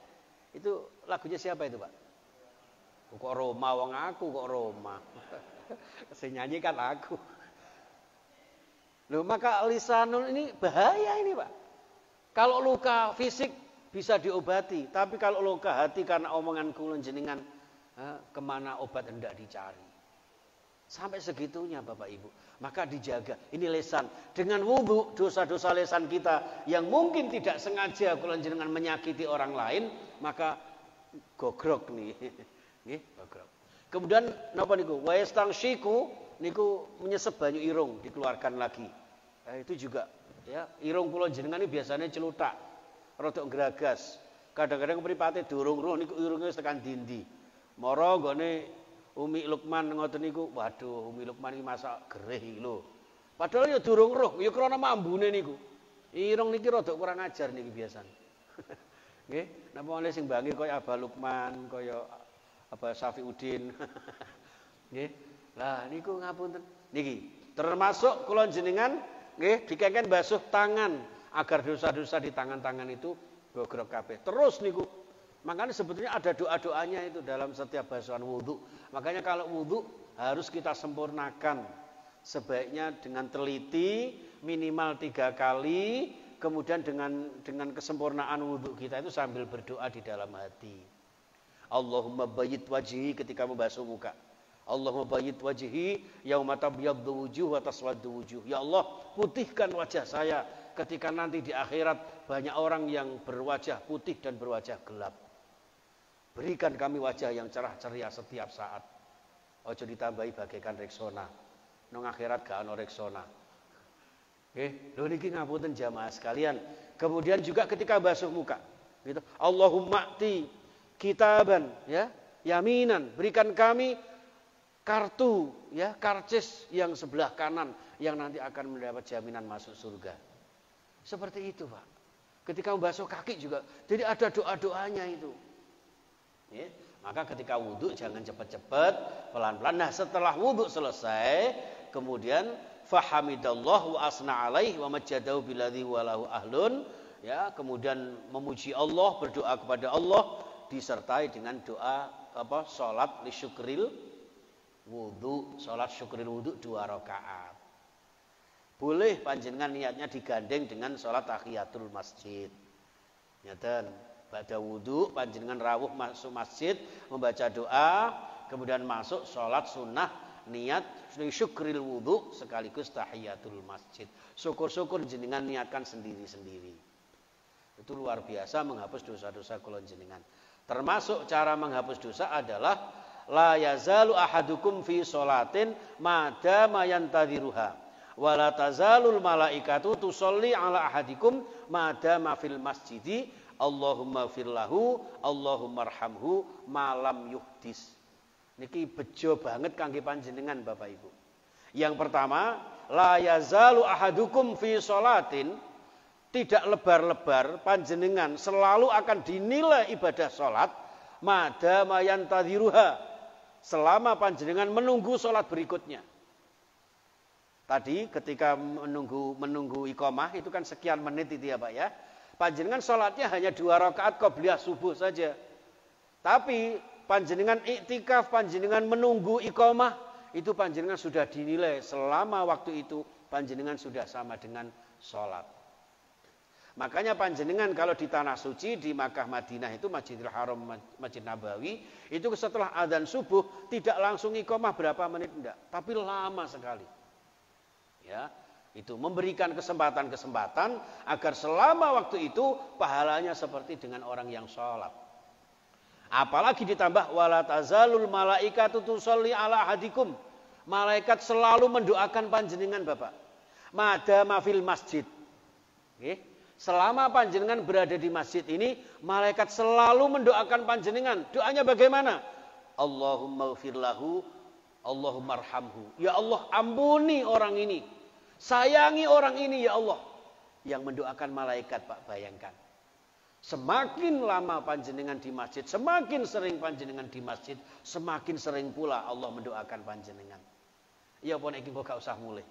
Itu lagunya siapa itu, Pak? Kok Roma, wong aku kok Roma. Saya nyanyi kan aku. Loh, maka lisanul ini bahaya ini, Pak. Kalau luka fisik bisa diobati, tapi kalau luka hati karena omongan kula jenengan, kemana obat hendak dicari. Sampai segitunya Bapak Ibu. Maka dijaga. Ini lisan. Dengan wudu, dosa-dosa lisan kita yang mungkin tidak sengaja kula jenengan menyakiti orang lain, maka gogrok nih. Nggih, gogrok. Kemudian napa niku? Wa yastangshiku niku menyesep banyu irung, dikeluarkan lagi. Itu juga ya, irung kula jenengan ini biasanya celutak, rodok geragas. Kadang-kadang mripate durung roh niku irunge tekan dindi. Mara nggone Umi Lukman ngoten niku, waduh Umi Lukman iki masak gereh iki lho. Padahal ya durung roh, ya krana mambune niku. Irung niki rodok kurang ajar niki biasane. Nggih, napa oleh sing bangi kaya Abah Lukman, kaya Abah Safiuddin. Nggih. Lah niku ngapunten. Niki termasuk kula jenengan nggih dikengken basuh tangan agar dosa-dosa di tangan-tangan itu gogrok kabeh. Terus niku. Makanya sebetulnya ada doa-doanya itu dalam setiap basuhan wudu. Makanya kalau wudu harus kita sempurnakan. Sebaiknya dengan teliti minimal 3 kali. Kemudian dengan kesempurnaan wudu kita itu sambil berdoa di dalam hati. Allahumma bayyid wajhi ketika membasuh muka. Allahumma bayyid wajhi yauma tabyaddu wujuh wa taswaddu wujuh. Ya Allah, putihkan wajah saya ketika nanti di akhirat banyak orang yang berwajah putih dan berwajah gelap. Berikan kami wajah yang cerah ceria setiap saat. Ojo ditambahi bagaikan Rexona. Nang akhirat gak ono Rexona. Nggih, lho niki ngapunten jamaah sekalian. Kemudian juga ketika basuh muka, gitu. Allahumma ti kitaban, ya, yaminan, berikan kami kartu, ya, karcis yang sebelah kanan yang nanti akan mendapat jaminan masuk surga. Seperti itu, Pak. Ketika membasuh kaki juga, jadi ada doa-doanya itu. Ya, maka ketika wudhu jangan cepat-cepat, pelan-pelan. Nah, setelah wudhu selesai, kemudian fahamidallah wa asna alaih wa majjadahu biladzi walahu ahlun, ya, kemudian memuji Allah, berdoa kepada Allah disertai dengan doa salat li syukril wudu, salat syukril wudu 2 rakaat. Boleh panjenengan niatnya digandeng dengan salat tahiyatul masjid. Nyata pada wudu panjenengan rawuh masuk masjid membaca doa, kemudian masuk salat sunnah niat syukril wudu sekaligus tahiyatul masjid. Syukur-syukur jenengan niatkan sendiri-sendiri. Itu luar biasa menghapus dosa-dosa kula jenengan. Termasuk cara menghapus dosa adalah la yazalu ahadukum fi sholatin madama yantadhiruha wala tazalul malaikatu tusolli ala ahadikum madama fil masjidi Allahumma firlahu Allahumma arhamhu malam yuhdis. Niki bejo banget kangge panjenengan Bapak Ibu. Yang pertama, la yazalu ahadukum fi sholatin, tidak lebar-lebar panjenengan selalu akan dinilai ibadah sholat madama yantadhiruha, selama panjenengan menunggu sholat berikutnya. Tadi ketika menunggu iqamah itu kan sekian menit itu ya Pak ya. Panjenengan sholatnya hanya 2 rakaat qobliyah subuh saja. Tapi panjenengan iktikaf, panjenengan menunggu iqamah, itu panjenengan sudah dinilai selama waktu itu panjenengan sudah sama dengan sholat. Makanya panjenengan kalau di tanah suci di Makkah Madinah itu Masjidil Haram, Masjid Nabawi, itu setelah adzan subuh tidak langsung iqamah berapa menit enggak, tapi lama sekali. Ya, itu memberikan kesempatan-kesempatan agar selama waktu itu pahalanya seperti dengan orang yang sholat. Apalagi ditambah wala tazalul malaikatu tusolli ala ahadikum. Malaikat selalu mendoakan panjenengan Bapak. Madama fil masjid. Oke. Selama panjenengan berada di masjid ini, malaikat selalu mendoakan panjenengan. Doanya bagaimana? Allahumma ghfirlahu, Allahumma arhamhu. Ya Allah, ampuni orang ini. Sayangi orang ini ya Allah. Yang mendoakan malaikat Pak, bayangkan. Semakin lama panjenengan di masjid, semakin sering panjenengan di masjid, semakin sering pula Allah mendoakan panjenengan. Ya pun iki kok gak usah mulai.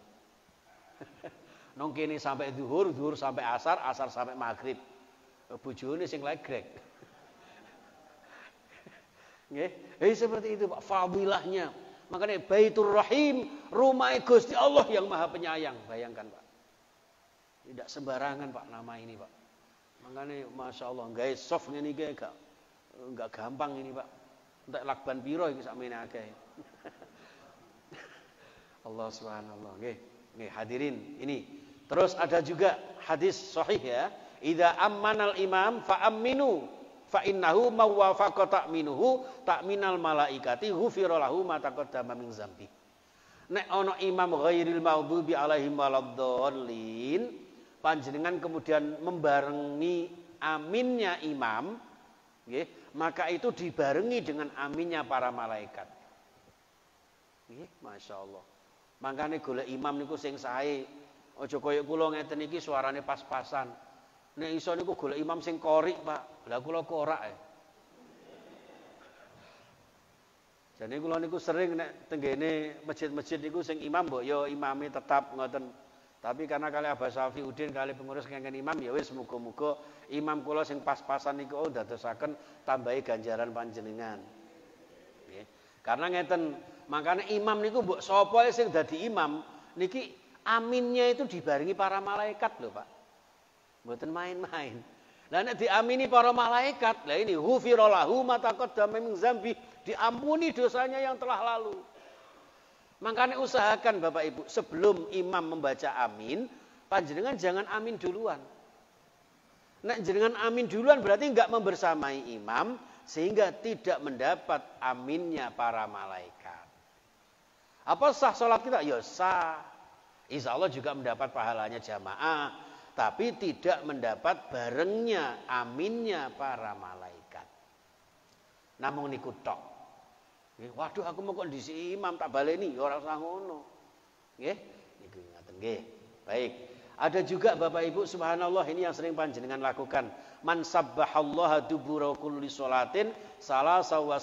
Nong kene sampai zuhur, zuhur sampai asar, asar sampai maghrib. Bojone sing legrek. Nggih, seperti itu Pak, fadilahnya. Makanya Baitur Rahim, rumah Gusti Allah yang Maha Penyayang. Bayangkan Pak. Tidak sembarangan Pak nama ini Pak. Makanya Masya Allah, guys, soft ini enggak gampang ini Pak. Entek lakban piro iki sakmene akeh. Allah subhanallah. Nggih, hadirin ini. Terus ada juga hadis sahih ya. Idza ammanal imam fa aminu fa innahu mawafaqa ta'minal malaikati ghufira lahu ma taqaddama min dzambi. Nek ana imam ghairil maghdubi alaihim waladdallin, panjenengan kemudian membarengi aminnya imam, nggih, maka itu dibarengi dengan aminnya para malaikat. Nggih, Masya Allah. Makanya golek imam niku sing sae. Aja kaya kula ngeten iki suarane pas-pasan. Nek iso niku golek imam sing korik, Pak. Lah kula korak e. Jadi kula niku sering nek tenggene masjid-masjid niku sing imam mbok ya imame tetap ngoten. Tapi karena kali Abah Syafiuddin kali pengurus kengken imam ya wis muga-muga imam kula sing pas-pasan niku dadosaken tambahi ganjaran panjenengan. Nggih. Karena ngeten, makanya imam niku mbok sapa sing dadi imam niki aminnya itu dibarengi para malaikat lho, Pak. Mboten main-main. Lah nek diamini para malaikat, lah ini ghufira lahu ma taqaddama min dzambi, diampuni dosanya yang telah lalu. Makanya usahakan Bapak Ibu sebelum imam membaca amin, panjenengan jangan amin duluan. Nek jenengan amin duluan berarti enggak membersamai imam sehingga tidak mendapat aminnya para malaikat. Apa sah salat kita? Ya sah. Insya Allah juga mendapat pahalanya jamaah, tapi tidak mendapat barengnya aminnya para malaikat. Namung niku tok. Waduh aku mau kondisi imam tak baleni ora usah ngono. Nggih, niku ngaten nggih. Baik. Ada juga Bapak Ibu subhanallah ini yang sering panjenengan lakukan. Man sabbahallaha dubura kulli sholatin salasa wa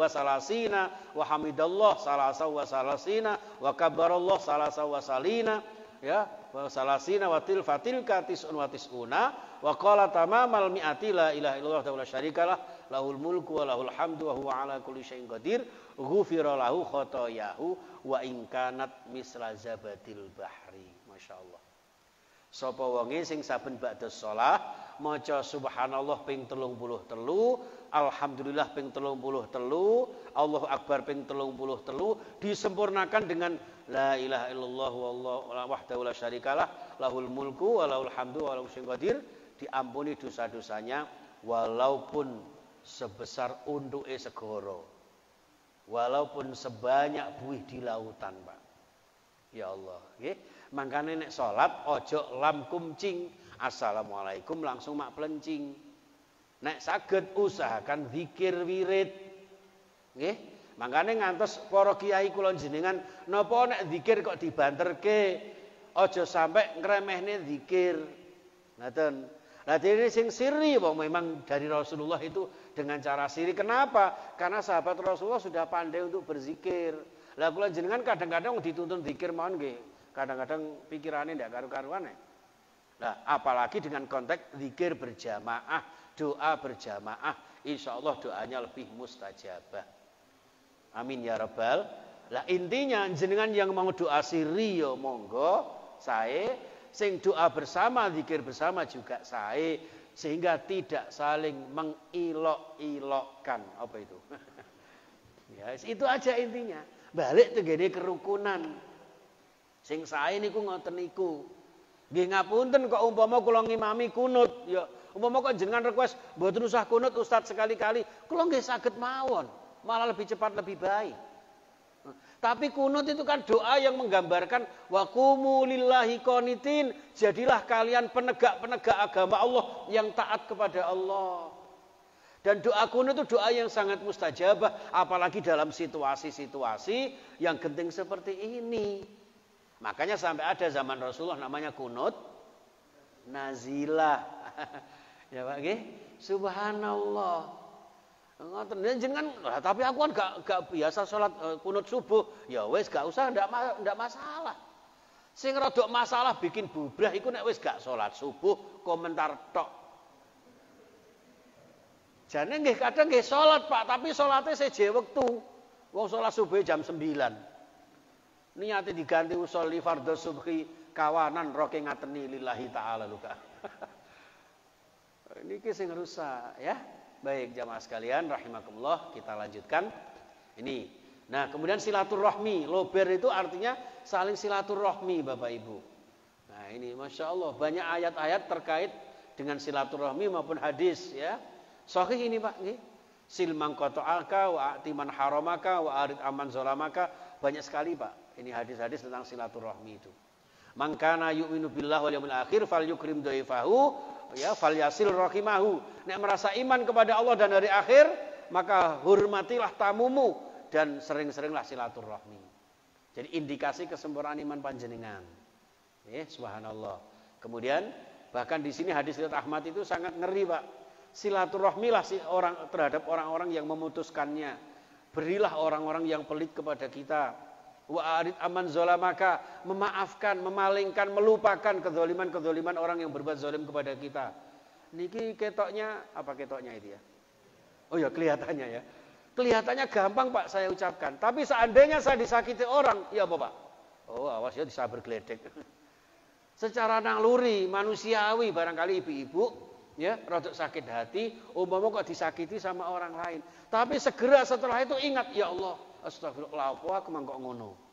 salasina wa hamidallah salasa wa salasina wa kabbarallah salasa wa salina ya wa salasina wa tilfatilka tis'un wa tis'una wa qala tamamal mi'ati la ilaha illallah wa la syarikalah lahul mulku wa lahul hamdu wa huwa ala kulli syai'in qadir ghufira lahu khotoyahu wa in kanat misla zabatil bahri. Masyaallah. Sapa wonge sing saben ba'da shalah maca subhanallah ping 33, alhamdulillah ping 33, Allahu akbar ping 33 disempurnakan dengan la ilaha illallah wallahu wahdahu la syarikalah lahul mulku wa lahul hamdu wa lahu qadir, diampuni dosa-dosanya walaupun sebesar untuke segara. Walaupun sebanyak buih di lautan, Pak. Ya Allah, nggih. Mangkane nek salat ojo lam kumcing, assalamualaikum langsung mak plencing. Nek saged usahakan zikir wirid. Nggih. Mangkane ngantos para kiai kula jenengan napa nek zikir kok dibanterke, aja sampai ngremehne zikir. Ngoten. Lah dene sing sirri memang dari Rasulullah itu dengan cara sirri. Kenapa? Karena sahabat Rasulullah sudah pandai untuk berzikir. Lah kula jenengan kadang-kadang dituntun zikir mawon nggih. Kadang-kadang pikirannya tidak karu-karuan ya. Nah, apalagi dengan konteks zikir berjamaah, doa berjamaah, insya Allah doanya lebih mustajabah. Amin ya rabbal. Lah intinya jenengan yang mau doa sirri ya monggo, saya sing doa bersama, zikir bersama juga saya, sehingga tidak saling mengilok-ilokkan. Apa itu? Ya, itu aja intinya. Balik tegene kerukunan. Sing sae niku ngoten niku. Nggih ngapunten kok umpama kula ngimami kunut, ya umpama kok jenengan request mboten usah kunut Ustaz sekali-kali, kula nggih saged mawon, malah lebih cepat lebih baik. Tapi kunut itu kan doa yang menggambarkan wa qumu lillahi qanitin, jadilah kalian penegak-penegak agama Allah yang taat kepada Allah. Dan doa kunut itu doa yang sangat mustajabah, apalagi dalam situasi-situasi yang genting seperti ini. Makanya sampai ada zaman Rasulullah namanya kunut nazilah. Ya Pak nggih. Subhanallah. Ngoten jenengan, tapi aku kan gak biasa salat kunut subuh. Ya wis gak usah, ndak masalah. Sing rada masalah bikin bubrah iku nek wis gak salat subuh komentar tok. Jane nggih kadang nggih salat Pak, tapi salate seje wektu. Wong salat subuh jam 9. Niate diganti usolli fardhu subhi kawanan roke ngateni lillahi taala luka. Niki sing rusak ya. Baik jamaah sekalian rahimakumullah, kita lanjutkan. Ini. Nah, kemudian silaturahmi, lober itu artinya saling silaturahmi Bapak Ibu. Nah, ini Masya Allah banyak ayat-ayat terkait dengan silaturahmi maupun hadis ya. Sahih ini Pak nggih. Silman qata'aka wa atiman haramaka wa arid aman zolamaka. Banyak sekali Pak. Ini hadis-hadis tentang silaturahmi itu. Man kana yu'minu billahi wal yawmil akhir falyukrim dhaifahu ya falyasil rahimahu. Nek merasa iman kepada Allah dan hari akhir, maka hormatilah tamumu dan sering-seringlah silaturahmi. Jadi indikasi kesempurnaan iman panjenengan. Subhanallah. Kemudian bahkan di sini hadis riwayat Ahmad itu sangat ngeri Pak. Silaturahmilah orang terhadap orang-orang yang memutuskannya. Berilah orang-orang yang pelit kepada kita. Wa arid aman zolamaka, memaafkan, memalingkan, melupakan kezaliman-kezaliman orang yang berbuat zalim kepada kita. Niki ketoknya apa ketoknya itu ya? Oh ya kelihatannya ya. Kelihatannya gampang Pak saya ucapkan. Tapi seandainya saya disakiti orang, ya apa Pak? Oh awas ya disabar geledek. Secara naluri, manusiawi barangkali ibu-ibu ya rodok sakit hati, umpama kok disakiti sama orang lain. Tapi segera setelah itu ingat, ya Allah, astagfirullah, aku mangkok ngono.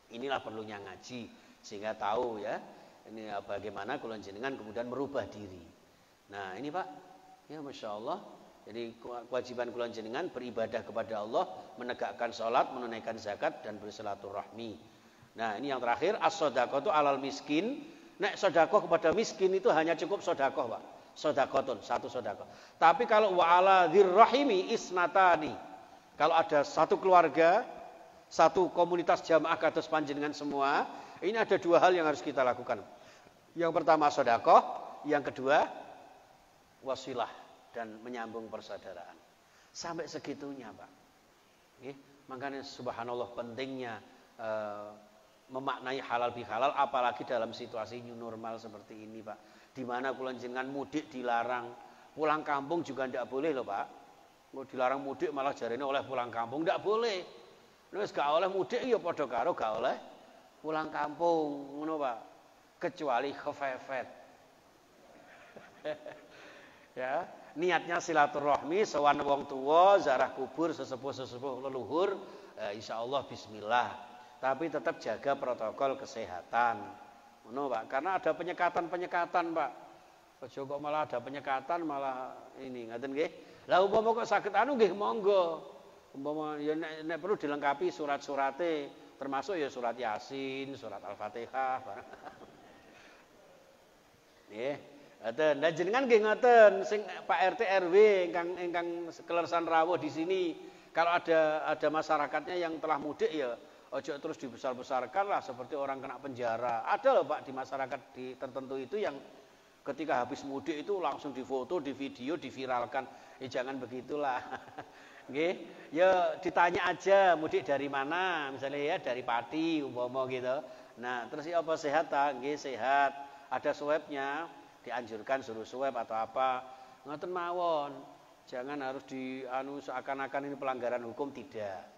Inilah perlunya ngaji sehingga tahu ya. Ini bagaimana kula jenengan kemudian merubah diri. Nah, ini Pak. Ya Masya Allah. Jadi kewajiban kula jenengan beribadah kepada Allah, menegakkan sholat, menunaikan zakat dan bersilaturahmi. Nah, ini yang terakhir as-shadaqatu alal miskin. Nek sedekah kepada miskin itu hanya cukup sedekah, Pak. Sedekahun, satu sedekah. Tapi kalau wa ala dzirrahimi isnatani. Kalau ada satu keluarga, satu komunitas jamaah kados panjenengan semua, ini ada dua hal yang harus kita lakukan. Yang pertama sedekah, yang kedua wasilah dan menyambung persaudaraan. Sampai segitunya, Pak. Makanya subhanallah pentingnya memaknai halal bihalal, apalagi dalam situasi new normal seperti ini, Pak. Di mana kula jenengan mudik dilarang, pulang kampung juga tidak boleh loh, Pak. Mau dilarang mudik malah jarene oleh pulang kampung, tidak boleh. Wis gak oleh mudik ya padha karo gak oleh pulang kampung, ngono, Pak. Kecuali khafafat. Ya, niatnya silaturahmi, sowan wong tua, ziarah kubur sesepuh-sesepuh leluhur, insyaallah bismillah. Tapi tetap jaga protokol kesehatan. Ngono, Pak. Karena ada penyekatan-penyekatan, Pak. Aja kok malah ada penyekatan malah ini, ngaten nggih. Lah umpama kok saged anu nggih monggo. Umpama ya nek perlu dilengkapi surat-surate, termasuk ya surat Yasin, surat Al-Fatihah. Nggih. Ngoten. Lah jenengan nggih ngoten, sing Pak RT RW ingkang kelersan rawuh di sini, kalau ada masyarakatnya yang telah mudik ya ojo terus dibesar-besarkan lah seperti orang kena penjara. Ada loh Pak di masyarakat tertentu itu yang ketika habis mudik itu langsung difoto, di video, diviralkan. Jangan begitulah. Nggih. Ya ditanya aja mudik dari mana, misalnya ya dari Pati umpama gitu. Nah, terus ya apa sehat ta? Nggih sehat. Ada swabnya, dianjurkan suruh swab atau apa. Ngoten mawon. Jangan harus seakan-akan ini pelanggaran hukum, tidak.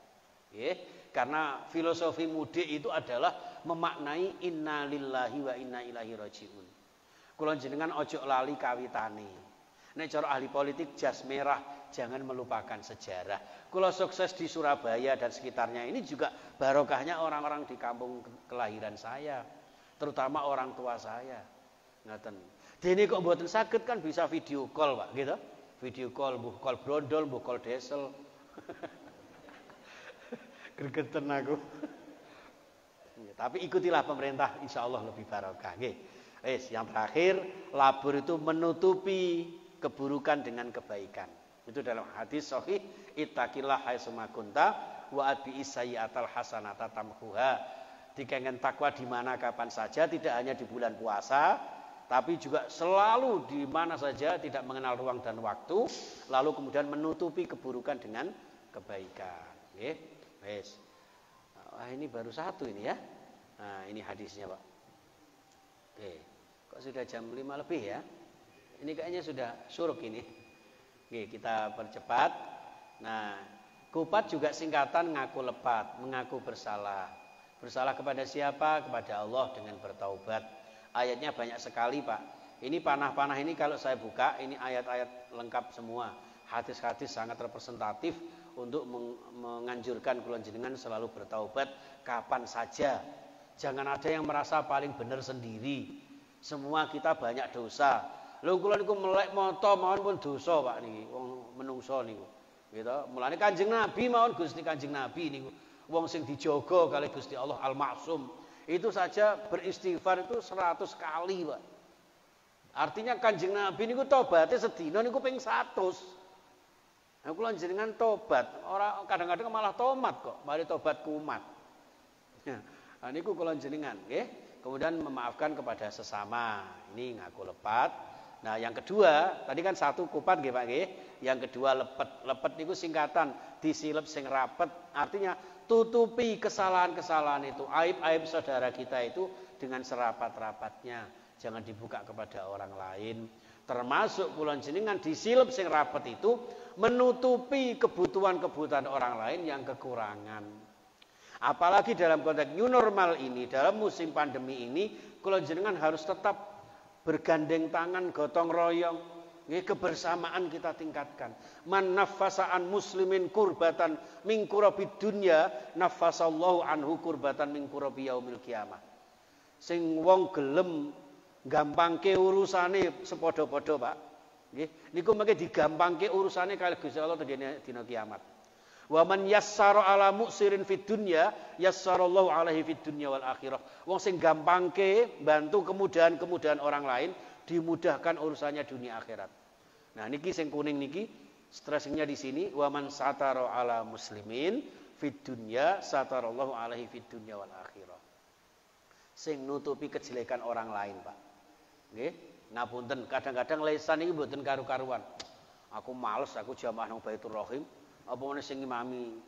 Karena filosofi mudik itu adalah memaknai inna lillahi wa inna ilaihi rajiun. Kula jenengan ojo lali kawitane. Nek cara ahli politik jas merah, jangan melupakan sejarah. Kula sukses di Surabaya dan sekitarnya ini juga barokahnya orang-orang di kampung kelahiran saya, terutama orang tua saya. Ngaten. Dene kok mboten saged kan bisa video call, Pak, gitu. Video call, mbuh call brondol, mbuh call desel. Gregeten aku. Tapi ikutilah pemerintah, insya Allah lebih barokah. Yang terakhir, labur itu menutupi keburukan dengan kebaikan. Itu dalam hadis sahih, ittaqillah haitsuma kunta wa atbi'is sayyi'atal hasanata tamhuha. Dikengen takwa di mana kapan saja, tidak hanya di bulan puasa, tapi juga selalu di mana saja tidak mengenal ruang dan waktu, lalu kemudian menutupi keburukan dengan kebaikan. Nggih. Wes. Wah, ini baru satu ini ya. Nah, ini hadisnya, Pak. Oke. Kok sudah jam 5 lebih ya? Ini kayaknya sudah syuruk ini. Oke, kita percepat. Nah, kupat juga singkatan ngaku lepat, mengaku bersalah. Bersalah kepada siapa? Kepada Allah dengan bertaubat. Ayatnya banyak sekali, Pak. Ini panah-panah ini kalau saya buka, ini ayat-ayat lengkap semua. Hadis-hadis sangat representatif untuk menganjurkan kula jenengan selalu bertaubat kapan saja. Jangan ada yang merasa paling benar sendiri. Semua kita banyak dosa. Lho kula niku melek moto mawon pun dosa, Pak niki. Wong menungso niku. Gitu. Mulane Kanjeng Nabi mawon Gusti Kanjeng Nabi niku. Wong sing dijaga kali Gusti Allah Al-Maksum. Itu saja beristighfar itu 100 kali, Pak. Artinya Kanjeng Nabi niku tobaté sedina niku ping 100. Nah, kula jenengan tobat, ora kadang-kadang malah tomat kok, mari tobat kumat. Nah, niku kula jenengan, nggih. Kemudian memaafkan kepada sesama. Ini ngaku lepat. Nah, yang kedua, tadi kan satu kupat nggih Pak nggih. Yang kedua lepet. Lepet niku singkatan disilep sing rapet. Artinya tutupi kesalahan-kesalahan itu, aib-aib saudara kita itu dengan serapat-rapatnya. Jangan dibuka kepada orang lain. Termasuk kula jenengan disilep sing rapet itu menutupi kebutuhan-kebutuhan orang lain yang kekurangan. Apalagi dalam konteks new normal ini, dalam musim pandemi ini, kula jenengan harus tetap bergandeng tangan, gotong royong, kebersamaan kita tingkatkan. Man nafasa'an muslimin kurbatan min kurabi dunya, nafasallahu anhu kurbatan min kurabi yaumil kiamah. Sing wong gelem gampangke urusane sepadha-padha, Pak. Nggih, niku mengke digampangke urusane kali Gusti Allah dina kiamat. Wa man yassara ala muksirin fid dunya yassarallahu alaihi fid dunya wal akhirah. Wong sing gampangke bantu kemudahan-kemudahan orang lain dimudahkan urusannya dunia akhirat. Nah, niki sing kuning niki stressingnya di sini wa man satara ala muslimin fid dunya satarallahu alaihi fid dunya wal akhirah. Sing nutupi kejelekan orang lain, Pak. Nggih, ngapunten kadang-kadang lesan iki mboten karu-karuan. Aku males, aku jamaah nang Baitur Rahim. Apa meneh sing ngimami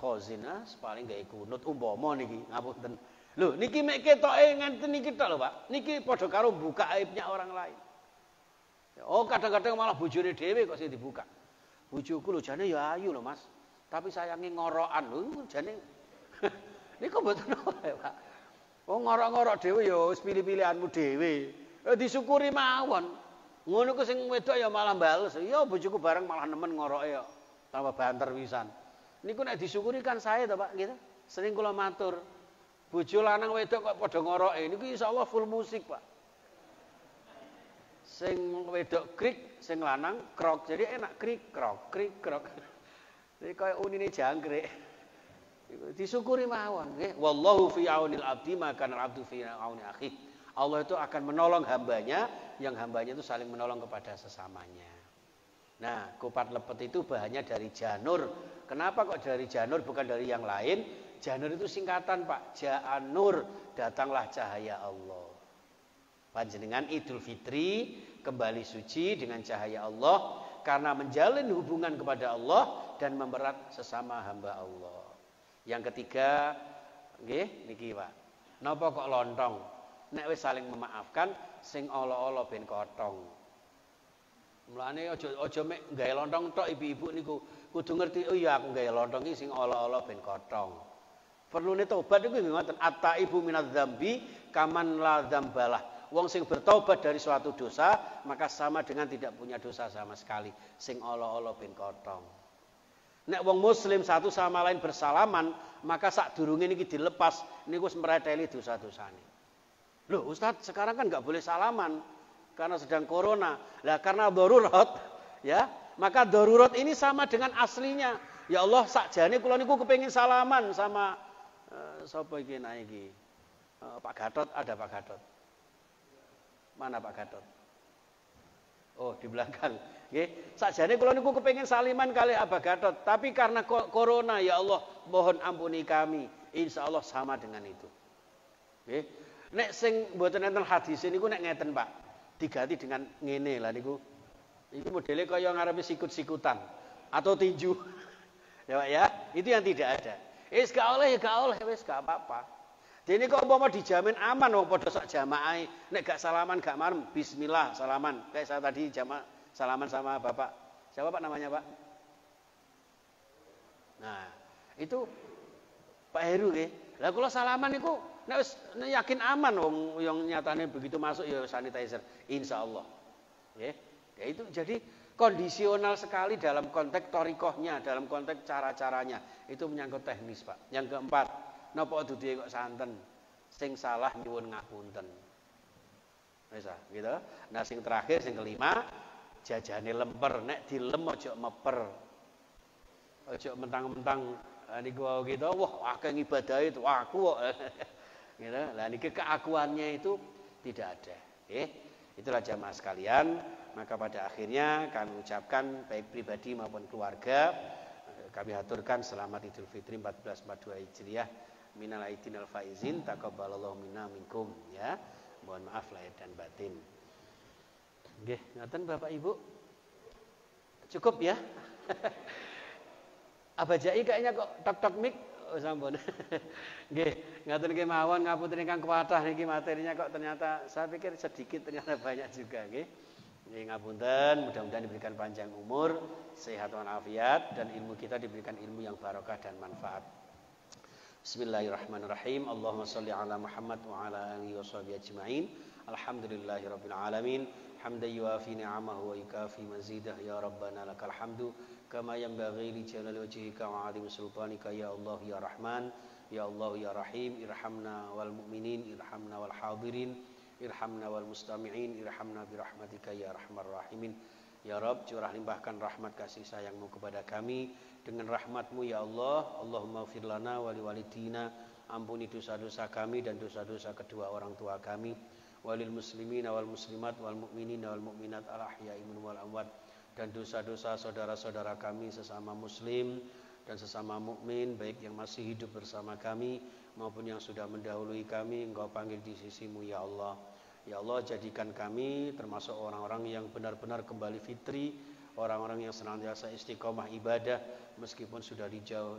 khazinah paling gawe kunut umpama niki ngapunten. Lho niki mek ketoke ngenten niki tok lho, Pak. Niki padha karo buka aibnya orang lain. Oh, kadang-kadang malah bojone dhewe kok sing dibuka. Bojoku lho jane ya ayu lho, Mas. Tapi sayange ngorokan lho jane. Niku mboten oleh, Pak. Oh, ngorok-ngorok dhewe ya wis pilih-pilihanmu dhewe. Disyukuri mawon. Ngono ku sing wedok ya malah bales. Ya bojoku bareng malah nemen ngoroke ya. Tambah banter wisan. Niku nek disyukuri kan saya to, Pak, gitu. Sering kula matur. Bojo lanang wedok kok padha ngoroke niku insyaallah full musik, Pak. Sing wedok krik, sing lanang krok. Jadi enak krik krok. Jadi kaya unine jangkrik. Disyukuri mawon nggih. Wallahu fi aunil abdi maka al-abdu fi auni akhi. Allah itu akan menolong hambanya yang hambanya itu saling menolong kepada sesamanya. Nah, kupat lepet itu bahannya dari janur. Kenapa kok dari janur bukan dari yang lain? Janur itu singkatan, Pak. Ja'anur, datanglah cahaya Allah. Panjenengan Idul Fitri kembali suci dengan cahaya Allah karena menjalin hubungan kepada Allah dan memberat sesama hamba Allah. Yang ketiga, nggih niki, Pak. Napa kok lontong? Nek wis saling memaafkan sing ala-ala ben kotong. Mulane aja mek gawe lontong tok ibu-ibu niku kudu ngerti, oh iya aku gawe lontong iki sing ala-ala ben kotong. Perlune tobat niku nggih ngoten, at-taibu minadz-dzambi kaman la dzambalah. Wong sing bertobat dari suatu dosa maka sama dengan tidak punya dosa sama sekali. Sing ala-ala ben kotong. Nek wong muslim satu sama lain bersalaman, maka sadurunge niki dilepas niku wis mreteli dosa-dosane. Loh, Ustaz, sekarang kan enggak boleh salaman karena sedang corona. Lah karena darurat, ya, maka darurat ini sama dengan aslinya. Ya Allah, sakjane kula niku kepengin salaman sama sapa iki naik iki? Pak Gatot, ada Pak Gatot. Mana Pak Gatot? Oh, di belakang. Nggih, sakjane kula niku kepengin saliman kali Abah Gatot, tapi karena corona ya Allah, mohon ampuni kami. Insyaallah sama dengan itu. Nggih. Nek sing mboten enten hadis niku nek ngeten, Pak. diganti dengan ngene lah niku. Iku modele kaya ngarepe sikut-sikutan atau tinju. Ya Pak ya, itu yang tidak ada. Gak oleh ya gak oleh wis gak apa-apa. Dene kok umpama dijamin aman wong padha sak jamaahe, nek gak salaman gak marem bismillah salaman. Kayak saya tadi jamaah salaman sama Bapak. Siapa Pak namanya, Pak? Nah, itu Pak Heru nggih. Lah kula salaman niku nek wis yakin aman wong yang nyatane begitu masuk ya sanitizer insyaallah. Nggih. Ya itu jadi kondisional sekali dalam konteks torikohnya, dalam konteks cara-caranya. Itu menyangkut teknis, Pak. Yang keempat, napa duduhe kok santen? Sing salah nyuwun ngapunten. Wis gitu. Nah, sing terakhir sing kelima, jajane lemper, nek dilem aja meper. Aja mentang-mentang niku gitu, wah akeh ngibadahi itu aku kok. Gitu. Lah niki keakuannya itu tidak ada. Itulah jamaah sekalian. Maka pada akhirnya kami ucapkan baik pribadi maupun keluarga, kami aturkan selamat Idul Fitri 1442 Hijriah. Minal aidin wal faizin, taqabbalallahu minna minkum ya. Mohon maaf lahir dan batin. Nggih, ngaten Bapak Ibu. Cukup ya? Abajai kayaknya kok tok-tok mic. Oh sampun. Nggih, ngaten nggih mawon ngapunten ingkang kuwathah niki materinya kok ternyata saya pikir sedikit ternyata banyak juga nggih. Ngapunten, mudah-mudahan diberikan panjang umur, sehat walafiat dan ilmu kita diberikan ilmu yang barokah dan manfaat. Bismillahirrahmanirrahim. Allahumma shalli ala Muhammad wa ala alihi washabihi ajmain. Alhamdulillahirabbil alamin. Hamdan yuafi ni'amahu wa yukafi mazidah ya rabbana lakal hamdu kama yanbaghi li jalali wajhika wa 'azimi sultanika ya Allah ya Rahman ya Allah ya Rahim irhamna wal mu'minin irhamna wal hadirin irhamna wal mustami'in irhamna birahmatika ya arhamar rahimin ya Rabb curah limpahkan rahmat kasih sayangmu kepada kami dengan rahmatmu ya Allah Allahumma ighfir lana wa liwalidina ampuni dosa-dosa kami dan dosa-dosa kedua orang tua kami walil muslimina wal muslimat wal mu'minina wal mu'minat al ahya'i minhum wal amwat dan dosa-dosa saudara-saudara kami sesama muslim dan sesama mukmin baik yang masih hidup bersama kami maupun yang sudah mendahului kami Engkau panggil di sisimu ya Allah. Ya Allah jadikan kami termasuk orang-orang yang benar-benar kembali fitri, orang-orang yang senantiasa istiqomah ibadah meskipun sudah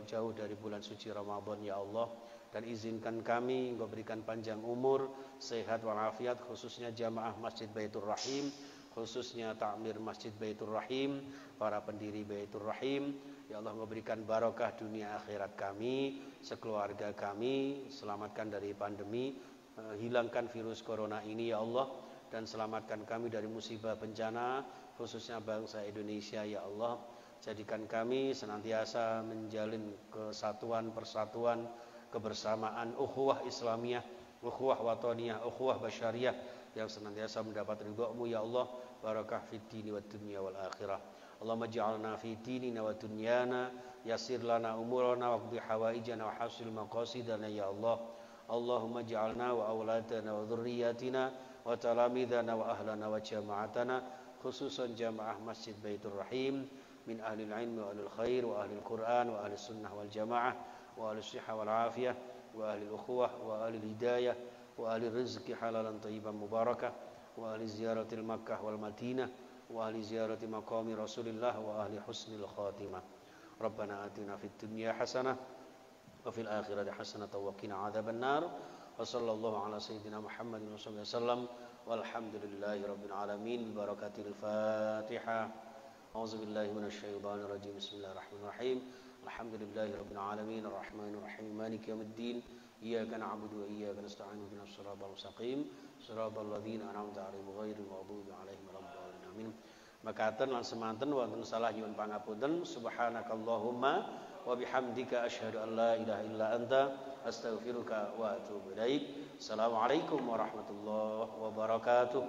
jauh dari bulan suci Ramadan ya Allah. Dan izinkan kami Engkau berikan panjang umur, sehat walafiat khususnya jamaah Masjid Baitur Rahim, khususnya takmir Masjid Baitur Rahim, para pendiri Baitur Rahim. Ya Allah memberikan barokah dunia akhirat kami, sekeluarga kami, selamatkan dari pandemi, hilangkan virus corona ini ya Allah, dan selamatkan kami dari musibah bencana, khususnya bangsa Indonesia ya Allah. Jadikan kami senantiasa menjalin kesatuan, persatuan, kebersamaan, ukhuwah Islamiyah, ukhuwah wataniyah, ukhuwah basyariyah yang senantiasa mendapat ridha-Mu ya Allah. Barakah fid dini wad dunya wal akhirah. Allahumma ij'alna fi dinina wa dunyana yassir lana umurana waqdi hawaijana wa hasil maqasidana ya Allah. Allahumma ij'alna wa auladana wa dhurriyyatina wa talamidana wa ahlana wa jama'atana khususan jamaah Masjid Baitur Rahim min ahli al-ilmi wa ahli al-khair wa ahli al-Qur'an wa ahli sunnah wal jamaah wa ahli sihah wal afiyah wa ahli al-ukhuwah wa ahli al-hidayah wa ahli rizqi halalan thayyiban mubarakah wa ahli ziyaratil Makkah wal Madinah wa ahli ziyarati maqami Rasulillah wa ahli husnil khatimah. Rabbana atina fid dunya hasanah wa fil akhirati hasanah wa qina adzaban nar. Wa sallallahu ala sayyidina Muhammadin wa sallam walhamdulillahi rabbil alamin bi barakatil Fatihah. A'udzu billahi minasy syaithanir rajim. Bismillahirrahmanirrahim. Alhamdulillahi rabbil alamin arrahmanir rahim maliki yaumiddin. Iyyaka na'budu wa iyyaka nasta'in ihdinas siratal mustaqim siratal ladzina an'amta 'alaihim ghairil maghdubi 'alaihim waladdallin amin. Makaten lan semanten wonten salah nyuwun pangapunten. Subhanakallahumma wa bihamdika asyhadu an la ilaha illa anta astaghfiruka wa atubu ilaik. Assalamualaikum warahmatullahi wabarakatuh.